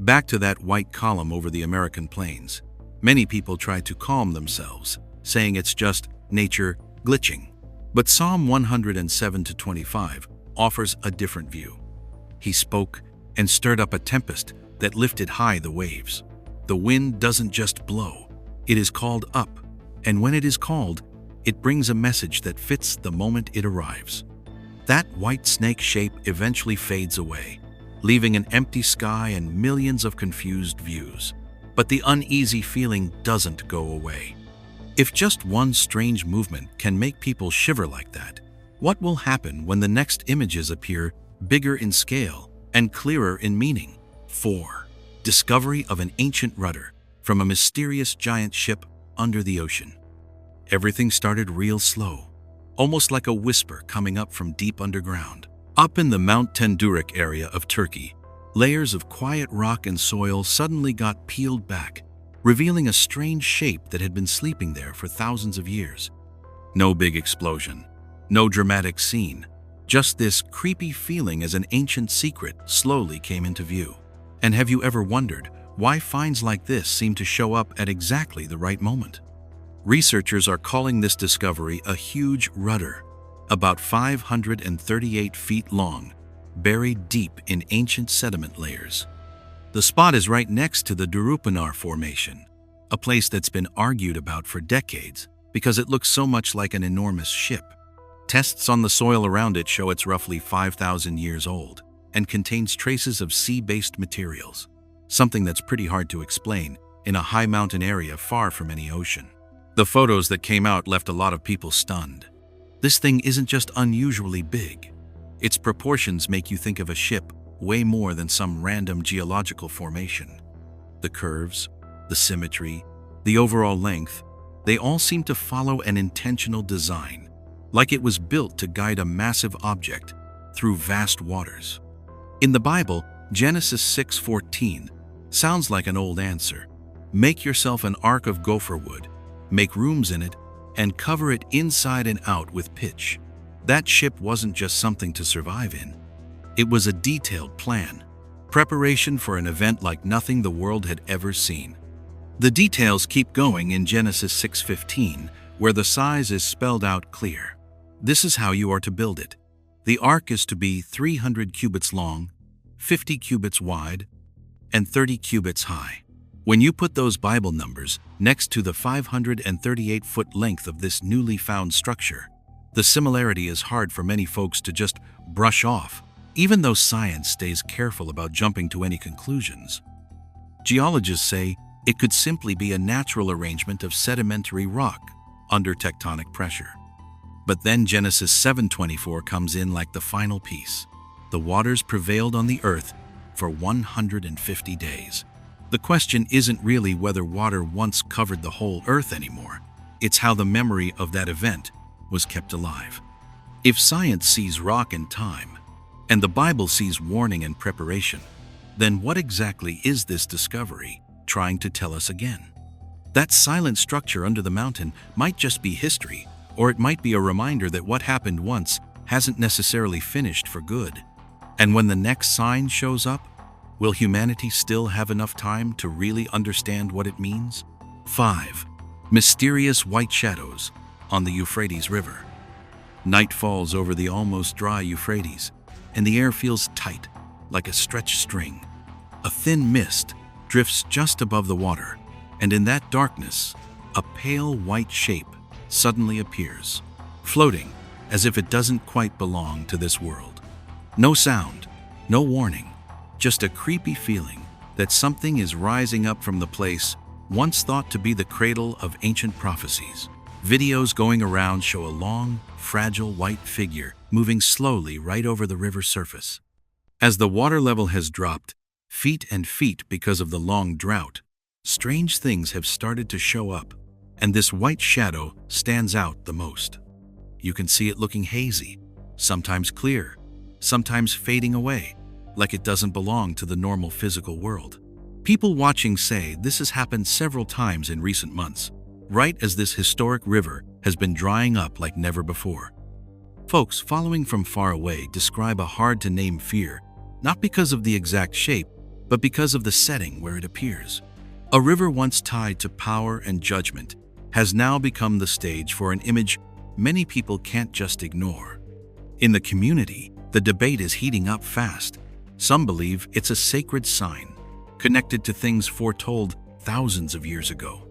Back to that white column over the American plains, many people try to calm themselves, saying it's just nature glitching. But Psalm 107-25 offers a different view. He spoke and stirred up a tempest that lifted high the waves. The wind doesn't just blow, it is called up, and when it is called, it brings a message that fits the moment it arrives. That white snake shape eventually fades away, leaving an empty sky and millions of confused views. But the uneasy feeling doesn't go away. If just one strange movement can make people shiver like that, what will happen when the next images appear bigger in scale and clearer in meaning? 4. Discovery of an ancient rudder from a mysterious giant ship under the ocean. Everything started real slow, almost like a whisper coming up from deep underground. Up in the Mount Tendurik area of Turkey, layers of quiet rock and soil suddenly got peeled back, revealing a strange shape that had been sleeping there for thousands of years. No big explosion, no dramatic scene, just this creepy feeling as an ancient secret slowly came into view. And have you ever wondered why finds like this seem to show up at exactly the right moment? Researchers are calling this discovery a huge rudder, about 538 feet long, buried deep in ancient sediment layers. The spot is right next to the Deepen Formation, a place that's been argued about for decades because it looks so much like an enormous ship. Tests on the soil around it show it's roughly 5,000 years old and contains traces of sea-based materials, something that's pretty hard to explain in a high mountain area far from any ocean. The photos that came out left a lot of people stunned. This thing isn't just unusually big. Its proportions make you think of a ship way more than some random geological formation. The curves, the symmetry, the overall length, they all seem to follow an intentional design, like it was built to guide a massive object through vast waters. In the Bible, Genesis 6:14 sounds like an old answer. Make yourself an ark of gopher wood, make rooms in it, and cover it inside and out with pitch. That ship wasn't just something to survive in. It was a detailed plan, preparation for an event like nothing the world had ever seen. The details keep going in Genesis 6:15, where the size is spelled out clear. This is how you are to build it. The ark is to be 300 cubits long, 50 cubits wide, and 30 cubits high. When you put those Bible numbers next to the 538-foot length of this newly found structure, the similarity is hard for many folks to just brush off, even though science stays careful about jumping to any conclusions. Geologists say it could simply be a natural arrangement of sedimentary rock under tectonic pressure. But then Genesis 7:24 comes in like the final piece. The waters prevailed on the earth for 150 days. The question isn't really whether water once covered the whole earth anymore. It's how the memory of that event was kept alive. If science sees rock and time, and the Bible sees warning and preparation, then what exactly is this discovery trying to tell us again? That silent structure under the mountain might just be history, or it might be a reminder that what happened once hasn't necessarily finished for good. And when the next sign shows up, will humanity still have enough time to really understand what it means? 5. Mysterious white shadows on the Euphrates River. Night falls over the almost dry Euphrates, and the air feels tight, like a stretched string. A thin mist drifts just above the water, and in that darkness, a pale white shape suddenly appears, floating as if it doesn't quite belong to this world. No sound, no warning, just a creepy feeling that something is rising up from the place once thought to be the cradle of ancient prophecies. Videos going around show a long, fragile white figure moving slowly right over the river's surface. As the water level has dropped feet and feet because of the long drought, strange things have started to show up, and this white shadow stands out the most. You can see it looking hazy, sometimes clear, sometimes fading away, like it doesn't belong to the normal physical world. People watching say this has happened several times in recent months, right as this historic river has been drying up like never before. Folks following from far away describe a hard-to-name fear, not because of the exact shape, but because of the setting where it appears. A river once tied to power and judgment has now become the stage for an image many people can't just ignore. In the community, the debate is heating up fast. Some believe it's a sacred sign, connected to things foretold thousands of years ago.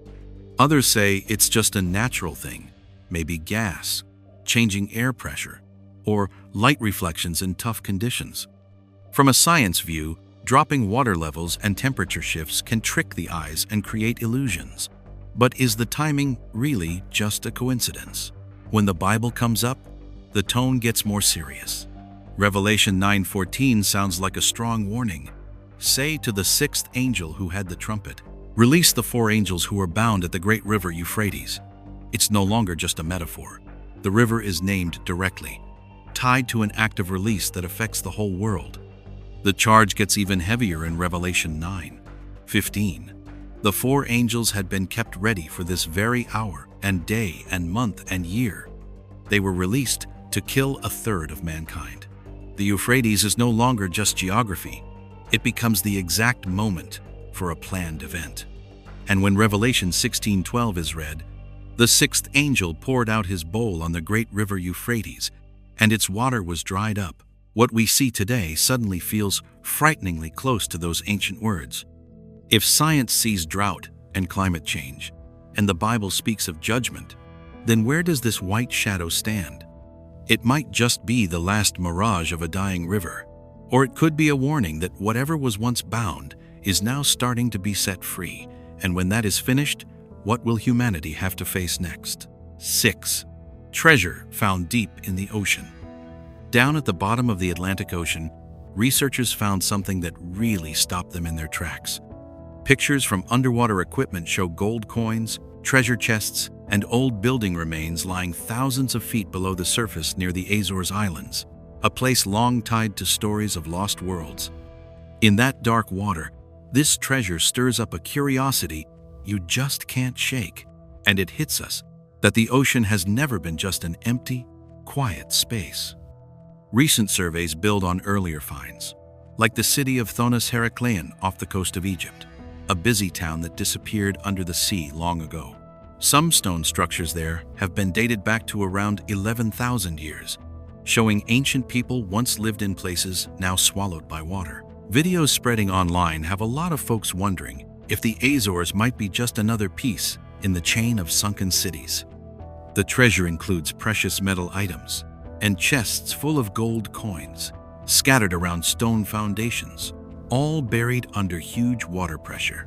Others say it's just a natural thing, maybe gas, changing air pressure, or light reflections in tough conditions. From a science view, dropping water levels and temperature shifts can trick the eyes and create illusions. But is the timing really just a coincidence? When the Bible comes up, the tone gets more serious. Revelation 9:14 sounds like a strong warning. Say to the sixth angel who had the trumpet, release the four angels who are bound at the great river Euphrates. It's no longer just a metaphor. The river is named directly, tied to an act of release that affects the whole world. The charge gets even heavier in Revelation 9:15. The four angels had been kept ready for this very hour and day and month and year. They were released to kill a third of mankind. The Euphrates is no longer just geography. It becomes the exact moment for a planned event. And when Revelation 16:12 is read, the sixth angel poured out his bowl on the great river Euphrates, and its water was dried up. What we see today suddenly feels frighteningly close to those ancient words. If science sees drought and climate change, and the Bible speaks of judgment, then where does this white shadow stand? It might just be the last mirage of a dying river, or it could be a warning that whatever was once bound is now starting to be set free, and when that is finished, what will humanity have to face next? 6. Treasure found deep in the ocean. Down at the bottom of the Atlantic Ocean, researchers found something that really stopped them in their tracks. Pictures from underwater equipment show gold coins, treasure chests, and old building remains lying thousands of feet below the surface near the Azores Islands, a place long tied to stories of lost worlds. In that dark water, this treasure stirs up a curiosity you just can't shake, and it hits us that the ocean has never been just an empty, quiet space. Recent surveys build on earlier finds, like the city of Thonis Herakleion off the coast of Egypt, a busy town that disappeared under the sea long ago. Some stone structures there have been dated back to around 11,000 years, showing ancient people once lived in places now swallowed by water. Videos spreading online have a lot of folks wondering if the Azores might be just another piece in the chain of sunken cities. The treasure includes precious metal items and chests full of gold coins, scattered around stone foundations, all buried under huge water pressure.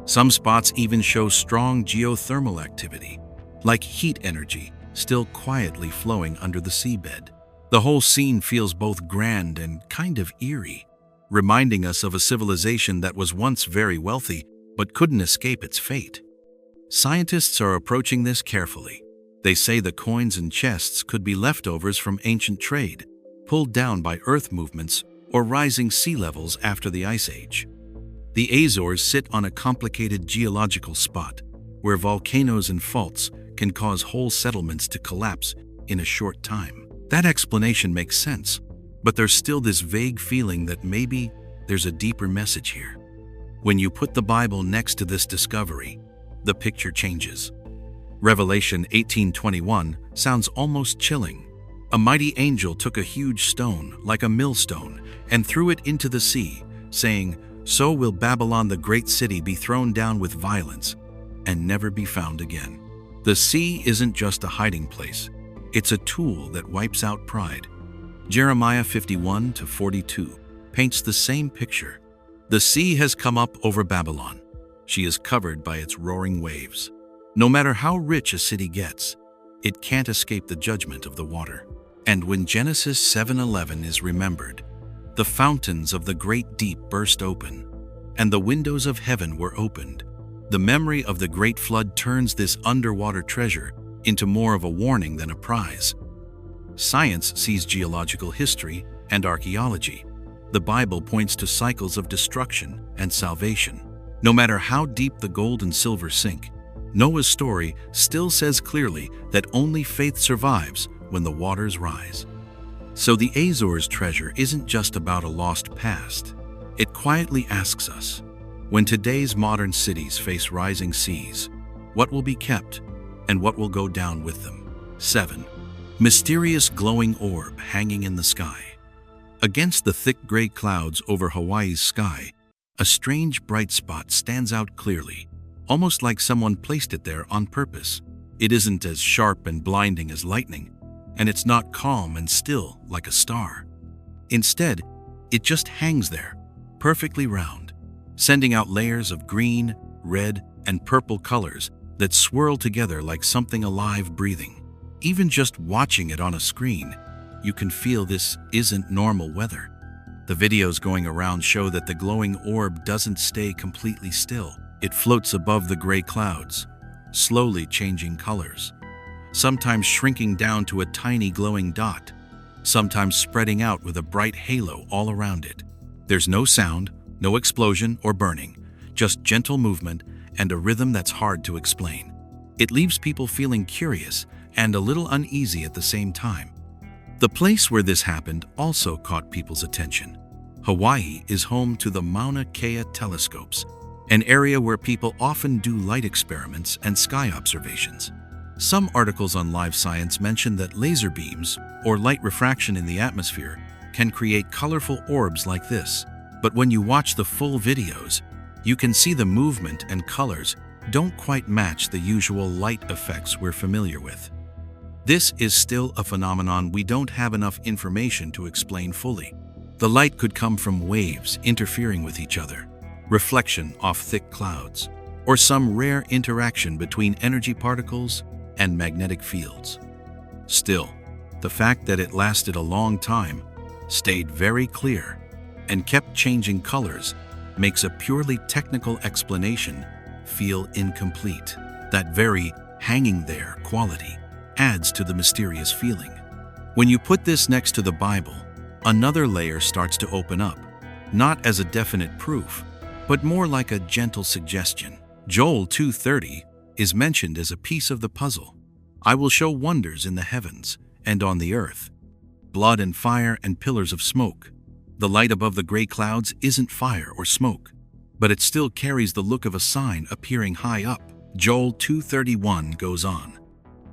Some spots even show strong geothermal activity, like heat energy still quietly flowing under the seabed. The whole scene feels both grand and kind of eerie, reminding us of a civilization that was once very wealthy but couldn't escape its fate. Scientists are approaching this carefully. They say the coins and chests could be leftovers from ancient trade, pulled down by earth movements or rising sea levels after the Ice Age. The Azores sit on a complicated geological spot where volcanoes and faults can cause whole settlements to collapse in a short time. That explanation makes sense, but there's still this vague feeling that maybe there's a deeper message here. When you put the Bible next to this discovery, the picture changes. Revelation 18:21 sounds almost chilling. A mighty angel took a huge stone, like a millstone, and threw it into the sea, saying, "So will Babylon the great city be thrown down with violence, and never be found again." The sea isn't just a hiding place. It's a tool that wipes out pride. Jeremiah 51-42 paints the same picture. The sea has come up over Babylon. She is covered by its roaring waves. No matter how rich a city gets, it can't escape the judgment of the water. And when Genesis 7:11 is remembered, The fountains of the great deep burst open, and the windows of heaven were opened. The memory of the great flood turns this underwater treasure into more of a warning than a prize. Science sees geological history and archaeology. The Bible points to cycles of destruction and salvation. No matter how deep the gold and silver sink, Noah's story still says clearly that only faith survives when the waters rise. So the Azores treasure isn't just about a lost past. It quietly asks us, when today's modern cities face rising seas, what will be kept and what will go down with them? 7. Mysterious glowing orb hanging in the sky. Against the thick gray clouds over Hawaii's sky, a strange bright spot stands out clearly, almost like someone placed it there on purpose. It isn't as sharp and blinding as lightning, and it's not calm and still like a star. Instead, it just hangs there, perfectly round, sending out layers of green, red, and purple colors that swirl together like something alive breathing. Even just watching it on a screen, you can feel this isn't normal weather. The videos going around show that the glowing orb doesn't stay completely still. It floats above the gray clouds, slowly changing colors, sometimes shrinking down to a tiny glowing dot, sometimes spreading out with a bright halo all around it. There's no sound, no explosion or burning, just gentle movement and a rhythm that's hard to explain. It leaves people feeling curious and a little uneasy at the same time. The place where this happened also caught people's attention. Hawaii is home to the Mauna Kea telescopes, an area where people often do light experiments and sky observations. Some articles on Live Science mention that laser beams, or light refraction in the atmosphere, can create colorful orbs like this. But when you watch the full videos, you can see the movement and colors don't quite match the usual light effects we're familiar with. This is still a phenomenon we don't have enough information to explain fully. The light could come from waves interfering with each other, reflection off thick clouds, or some rare interaction between energy particles and magnetic fields. Still, the fact that it lasted a long time, stayed very clear, and kept changing colors makes a purely technical explanation feel incomplete. That very hanging there quality adds to the mysterious feeling. When you put this next to the Bible, another layer starts to open up, not as a definite proof, but more like a gentle suggestion. Joel 2:30 is mentioned as a piece of the puzzle. I will show wonders in the heavens and on the earth, blood and fire and pillars of smoke. The light above the gray clouds isn't fire or smoke, but it still carries the look of a sign appearing high up. Joel 2:31 goes on.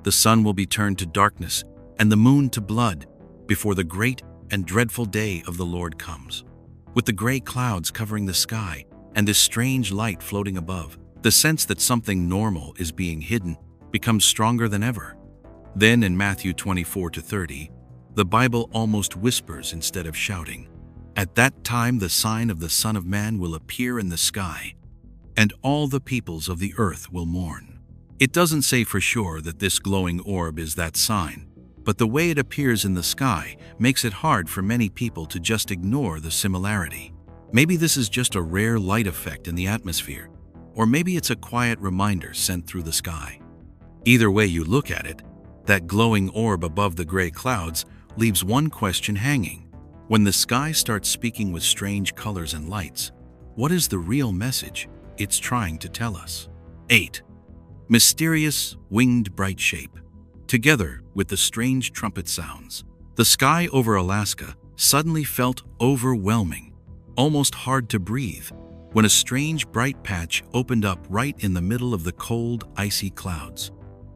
The sun will be turned to darkness and the moon to blood before the great and dreadful day of the Lord comes. With the gray clouds covering the sky and this strange light floating above, the sense that something normal is being hidden becomes stronger than ever. Then in Matthew 24-30, the Bible almost whispers instead of shouting. At that time the sign of the Son of Man will appear in the sky, and all the peoples of the earth will mourn. It doesn't say for sure that this glowing orb is that sign, but the way it appears in the sky makes it hard for many people to just ignore the similarity. Maybe this is just a rare light effect in the atmosphere, or maybe it's a quiet reminder sent through the sky. Either way you look at it, that glowing orb above the gray clouds leaves one question hanging. When the sky starts speaking with strange colors and lights, what is the real message it's trying to tell us? 8. Mysterious, winged bright shape. Together with the strange trumpet sounds, the sky over Alaska suddenly felt overwhelming, almost hard to breathe, when a strange bright patch opened up right in the middle of the cold, icy clouds.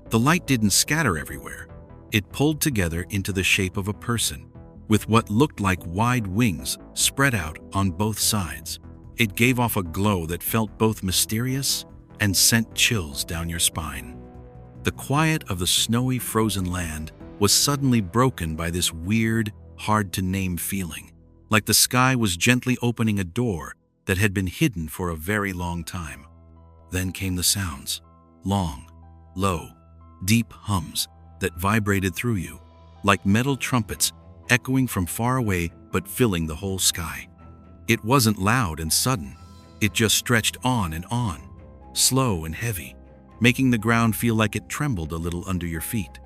The light didn't scatter everywhere. It pulled together into the shape of a person, with what looked like wide wings spread out on both sides. It gave off a glow that felt both mysterious and sent chills down your spine. The quiet of the snowy, frozen land was suddenly broken by this weird, hard-to-name feeling, like the sky was gently opening a door that had been hidden for a very long time. Then came the sounds, long, low, deep hums that vibrated through you, like metal trumpets echoing from far away but filling the whole sky. It wasn't loud and sudden. It just stretched on, slow and heavy, making the ground feel like it trembled a little under your feet.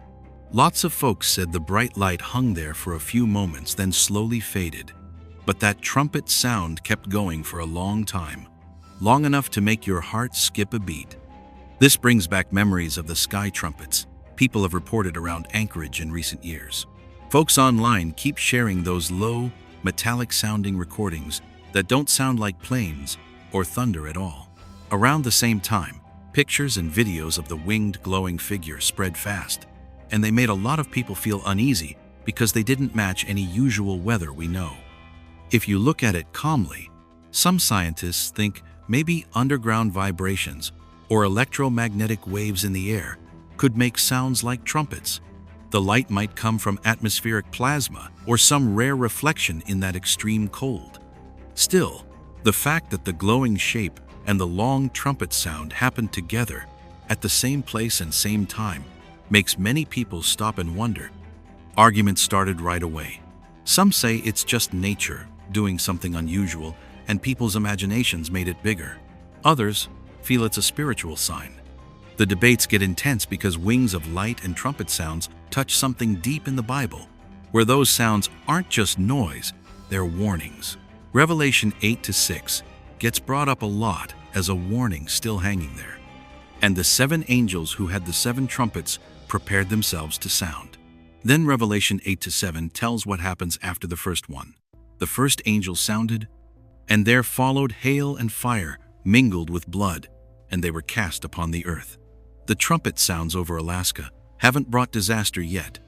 Lots of folks said the bright light hung there for a few moments, then slowly faded. But that trumpet sound kept going for a long time, long enough to make your heart skip a beat. This brings back memories of the sky trumpets people have reported around Anchorage in recent years. Folks online keep sharing those low, metallic-sounding recordings that don't sound like planes or thunder at all. Around the same time, pictures and videos of the winged glowing figure spread fast, and they made a lot of people feel uneasy because they didn't match any usual weather we know. If you look at it calmly, some scientists think maybe underground vibrations or electromagnetic waves in the air could make sounds like trumpets. The light might come from atmospheric plasma or some rare reflection in that extreme cold. Still, the fact that the glowing shape and the long trumpet sound happened together at the same place and same time makes many people stop and wonder. Arguments started right away. Some say it's just nature doing something unusual and people's imaginations made it bigger. Others feel it's a spiritual sign. The debates get intense because wings of light and trumpet sounds touch something deep in the Bible, where those sounds aren't just noise, they're warnings. Revelation 8-6 gets brought up a lot as a warning still hanging there. And the 7 angels who had the 7 trumpets prepared themselves to sound. Then Revelation 8-7 tells what happens after the first one. The first angel sounded, and there followed hail and fire mingled with blood, and they were cast upon the earth. The trumpet sounds over Alaska haven't brought disaster yet,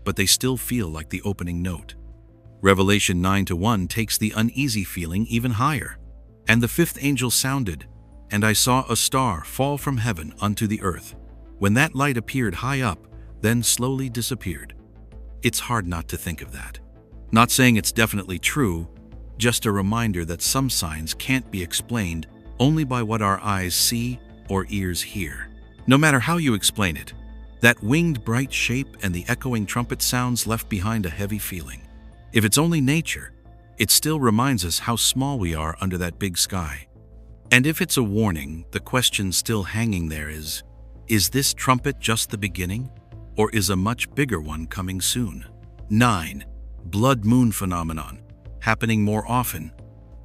but they still feel like the opening note. Revelation 9-1 takes the uneasy feeling even higher. And the 5th angel sounded, and I saw a star fall from heaven unto the earth. When that light appeared high up, then slowly disappeared. It's hard not to think of that. Not saying it's definitely true, just a reminder that some signs can't be explained only by what our eyes see or ears hear. No matter how you explain it, that winged bright shape and the echoing trumpet sounds left behind a heavy feeling. If it's only nature, it still reminds us how small we are under that big sky. And if it's a warning, the question still hanging there is this trumpet just the beginning, or is a much bigger one coming soon? 9. Blood moon phenomenon, happening more often,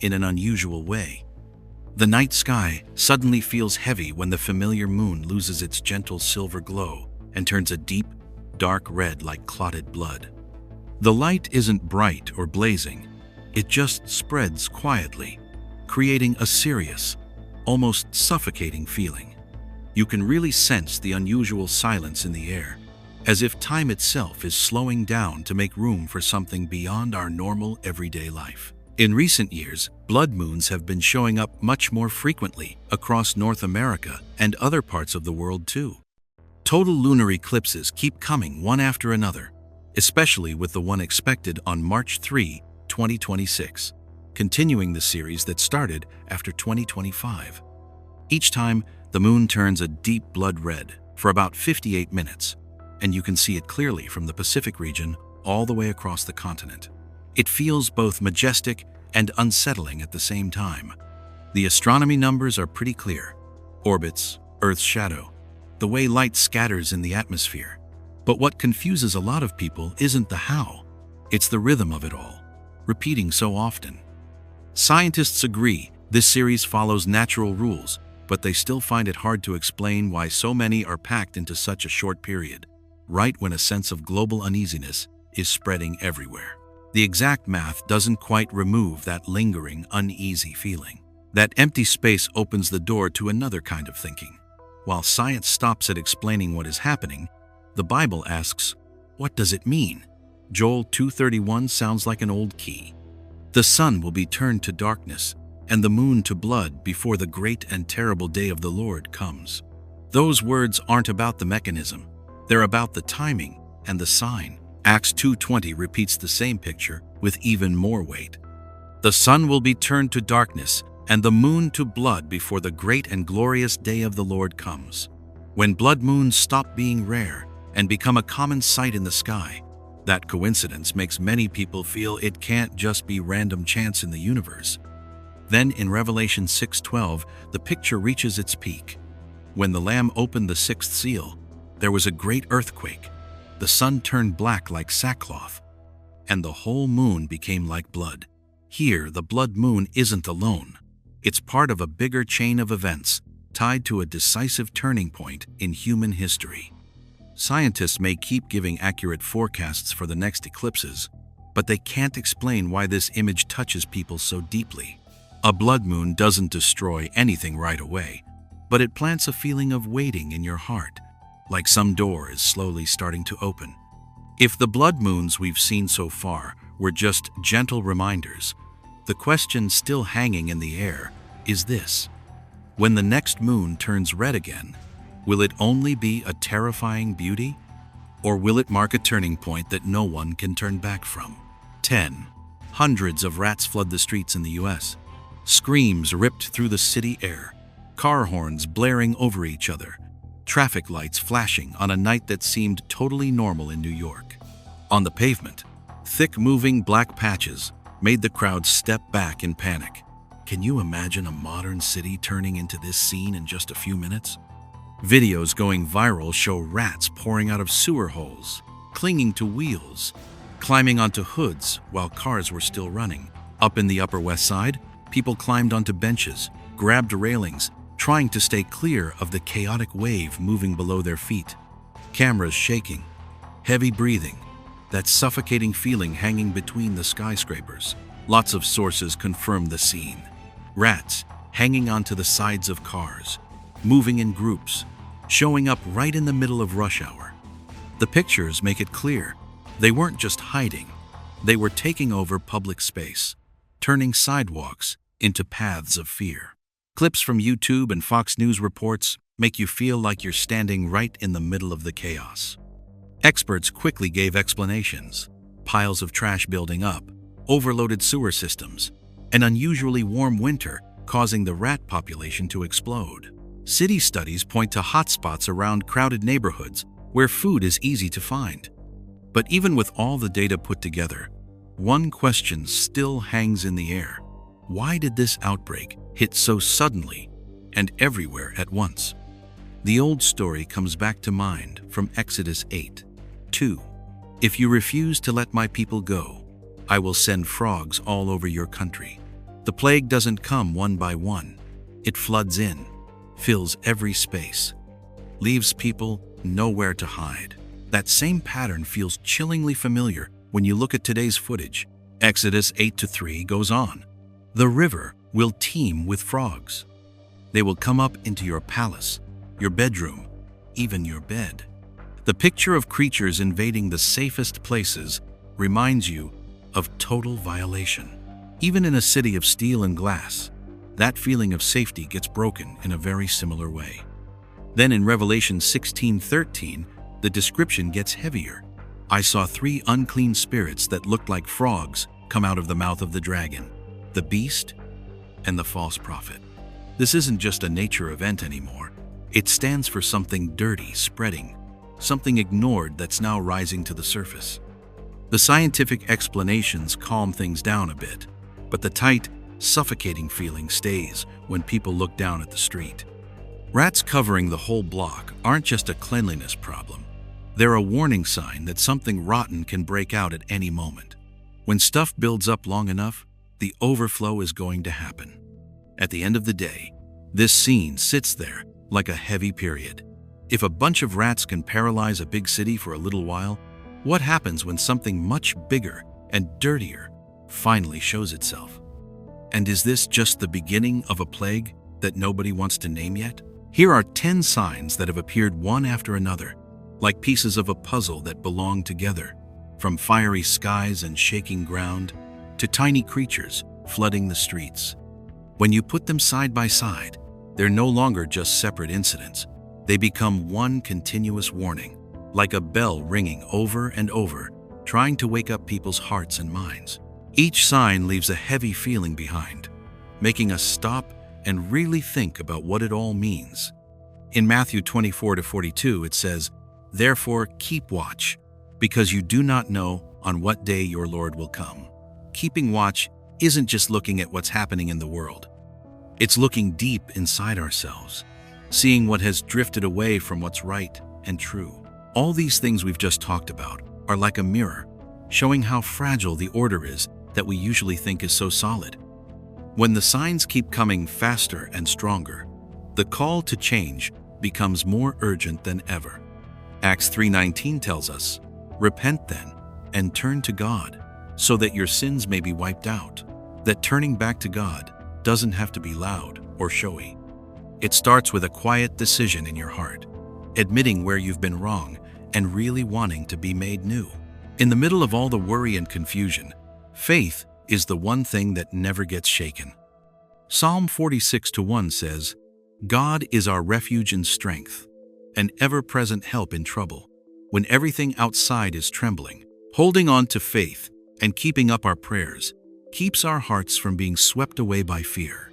in an unusual way. The night sky suddenly feels heavy when the familiar moon loses its gentle silver glow and turns a deep, dark red like clotted blood. The light isn't bright or blazing, it just spreads quietly, creating a serious, almost suffocating feeling. You can really sense the unusual silence in the air, as if time itself is slowing down to make room for something beyond our normal everyday life. In recent years, blood moons have been showing up much more frequently across North America and other parts of the world too. Total lunar eclipses keep coming one after another, especially with the one expected on March 3, 2026, continuing the series that started after 2025. Each time, the moon turns a deep blood red for about 58 minutes, and you can see it clearly from the Pacific region all the way across the continent. It feels both majestic and unsettling at the same time. The astronomy numbers are pretty clear. Orbits, Earth's shadow, the way light scatters in the atmosphere. But what confuses a lot of people isn't the how, it's the rhythm of it all, repeating so often. Scientists agree this series follows natural rules, but they still find it hard to explain why so many are packed into such a short period, right when a sense of global uneasiness is spreading everywhere. The exact math doesn't quite remove that lingering, uneasy feeling. That empty space opens the door to another kind of thinking. While science stops at explaining what is happening, the Bible asks, what does it mean? Joel 2:31 sounds like an old key. The sun will be turned to darkness, and the moon to blood before the great and terrible day of the Lord comes. Those words aren't about the mechanism, they're about the timing and the sign. Acts 2:20 repeats the same picture with even more weight. The sun will be turned to darkness, and the moon to blood before the great and glorious day of the Lord comes. When blood moons stop being rare and become a common sight in the sky, That coincidence makes many people feel it can't just be random chance in the universe. Then in Revelation 6:12, the picture reaches its peak. When the Lamb opened the sixth seal, there was a great earthquake. The sun turned black like sackcloth, and the whole moon became like blood. Here, the blood moon isn't alone. It's part of a bigger chain of events tied to a decisive turning point in human history. Scientists may keep giving accurate forecasts for the next eclipses, but they can't explain why this image touches people so deeply. A blood moon doesn't destroy anything right away, but it plants a feeling of waiting in your heart, like some door is slowly starting to open. If the blood moons we've seen so far were just gentle reminders, the question still hanging in the air is this: when the next moon turns red again, will it only be a terrifying beauty, or will it mark a turning point that no one can turn back from? 10. Hundreds of rats flood the streets in the US. Screams ripped through the city air, car horns blaring over each other, traffic lights flashing on a night that seemed totally normal in New York. On the pavement, thick moving black patches made the crowd step back in panic. Can you imagine a modern city turning into this scene in just a few minutes? Videos going viral show rats pouring out of sewer holes, clinging to wheels, climbing onto hoods while cars were still running. Up in the Upper West Side, people climbed onto benches, grabbed railings, trying to stay clear of the chaotic wave moving below their feet. Cameras shaking, heavy breathing, that suffocating feeling hanging between the skyscrapers. Lots of sources confirm the scene. Rats hanging onto the sides of cars, moving in groups, showing up right in the middle of rush hour. The pictures make it clear they weren't just hiding, they were taking over public space, turning sidewalks into paths of fear. Clips from YouTube and Fox News reports make you feel like you're standing right in the middle of the chaos. Experts quickly gave explanations: piles of trash building up, overloaded sewer systems, an unusually warm winter causing the rat population to explode. City studies point to hotspots around crowded neighborhoods where food is easy to find. But even with all the data put together, one question still hangs in the air. Why did this outbreak hit so suddenly and everywhere at once? The old story comes back to mind from Exodus 8:2. If you refuse to let my people go, I will send frogs all over your country. The plague doesn't come one by one. It floods in, fills every space, leaves people nowhere to hide. That same pattern feels chillingly familiar when you look at today's footage. Exodus 8:3 goes on. The river will teem with frogs. They will come up into your palace, your bedroom, even your bed. The picture of creatures invading the safest places reminds you of total violation. Even in a city of steel and glass, that feeling of safety gets broken in a very similar way. Then in Revelation 16:13, the description gets heavier. I saw 3 unclean spirits that looked like frogs come out of the mouth of the dragon, the beast, and the false prophet. This isn't just a nature event anymore. It stands for something dirty spreading, something ignored that's now rising to the surface. The scientific explanations calm things down a bit, but the tight, suffocating feeling stays when people look down at the street. Rats covering the whole block aren't just a cleanliness problem. They're a warning sign that something rotten can break out at any moment. When stuff builds up long enough, the overflow is going to happen. At the end of the day, this scene sits there like a heavy period. If a bunch of rats can paralyze a big city for a little while, what happens when something much bigger and dirtier finally shows itself? And is this just the beginning of a plague that nobody wants to name yet? Here are 10 signs that have appeared one after another, like pieces of a puzzle that belong together, from fiery skies and shaking ground to tiny creatures flooding the streets. When you put them side by side, they're no longer just separate incidents. They become one continuous warning, like a bell ringing over and over, trying to wake up people's hearts and minds. Each sign leaves a heavy feeling behind, making us stop and really think about what it all means. In Matthew 24-42, it says, "Therefore keep watch, because you do not know on what day your Lord will come. Keeping watch isn't just looking at what's happening in the world. It's looking deep inside ourselves, seeing what has drifted away from what's right and true. All these things we've just talked about are like a mirror, showing how fragile the order is that we usually think is so solid. When the signs keep coming faster and stronger, the call to change becomes more urgent than ever. Acts 3:19 tells us, "Repent then, and turn to God, so that your sins may be wiped out." That turning back to God doesn't have to be loud or showy. It starts with a quiet decision in your heart, admitting where you've been wrong and really wanting to be made new. In the middle of all the worry and confusion, faith is the one thing that never gets shaken. Psalm 46:1 says, "God is our refuge and strength, an ever-present help in trouble." When everything outside is trembling, holding on to faith and keeping up our prayers keeps our hearts from being swept away by fear.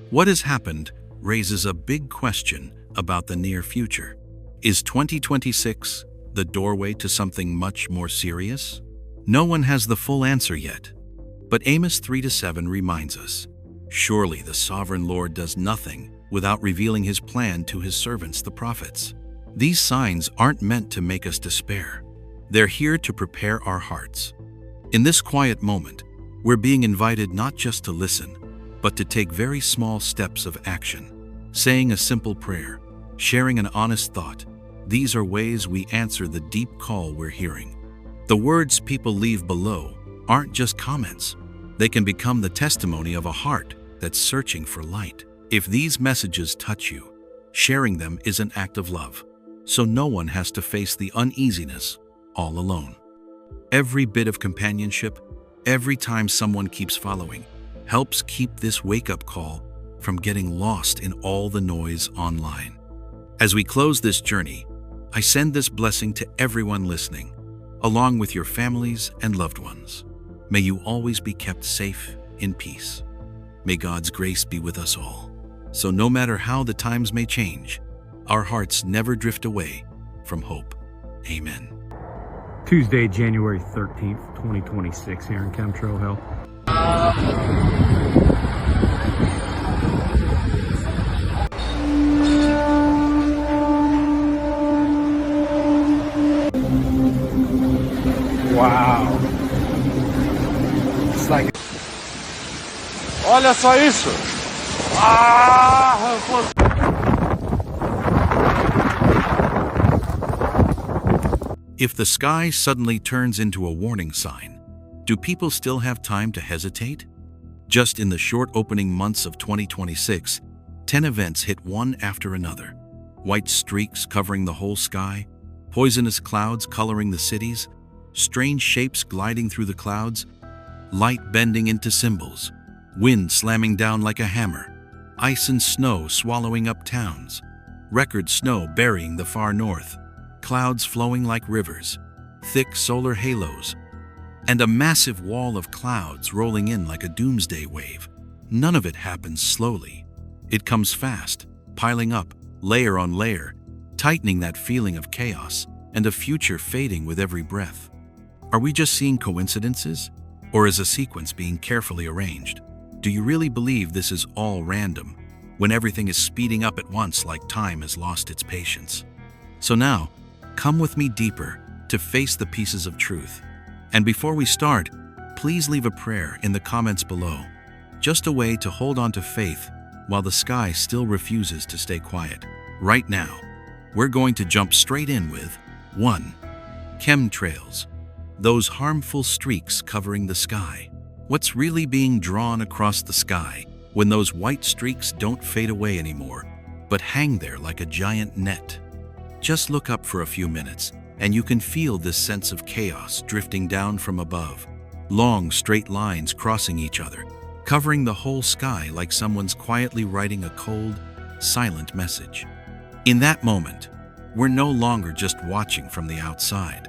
What has happened raises a big question about the near future. Is 2026 the doorway to something much more serious? No one has the full answer yet, but Amos 3:7 reminds us, "Surely the sovereign Lord does nothing without revealing his plan to his servants, the prophets." These signs aren't meant to make us despair. They're here to prepare our hearts. In this quiet moment, we're being invited not just to listen, but to take very small steps of action. Saying a simple prayer, sharing an honest thought, these are ways we answer the deep call we're hearing. The words people leave below aren't just comments. They can become the testimony of a heart that's searching for light. If these messages touch you, sharing them is an act of love, so no one has to face the uneasiness all alone. Every bit of companionship, every time someone keeps following, helps keep this wake-up call from getting lost in all the noise online. As we close this journey, I send this blessing to everyone listening, along with your families and loved ones. May you always be kept safe in peace. May God's grace be with us all. So no matter how the times may change, our hearts never drift away from hope. Amen. Tuesday, January 13th, 2026, here in Chemtrail Hill. Wow. It's like... Olha só isso! If the sky suddenly turns into a warning sign, do people still have time to hesitate? Just in the short opening months of 2026, 10 events hit one after another. White streaks covering the whole sky, poisonous clouds coloring the cities, strange shapes gliding through the clouds, light bending into symbols, wind slamming down like a hammer, ice and snow swallowing up towns, record snow burying the far north, clouds flowing like rivers, thick solar halos, and a massive wall of clouds rolling in like a doomsday wave. None of it happens slowly. It comes fast, piling up, layer on layer, tightening that feeling of chaos and a future fading with every breath. Are we just seeing coincidences? Or is a sequence being carefully arranged? Do you really believe this is all random, when everything is speeding up at once like time has lost its patience? So now, come with me deeper to face the pieces of truth. And before we start, please leave a prayer in the comments below. Just a way to hold on to faith while the sky still refuses to stay quiet. Right now, we're going to jump straight in with 1. Chemtrails. Those harmful streaks covering the sky. What's really being drawn across the sky when those white streaks don't fade away anymore, but hang there like a giant net? Just look up for a few minutes, and you can feel this sense of chaos drifting down from above. Long, straight lines crossing each other, covering the whole sky like someone's quietly writing a cold, silent message. In that moment, we're no longer just watching from the outside.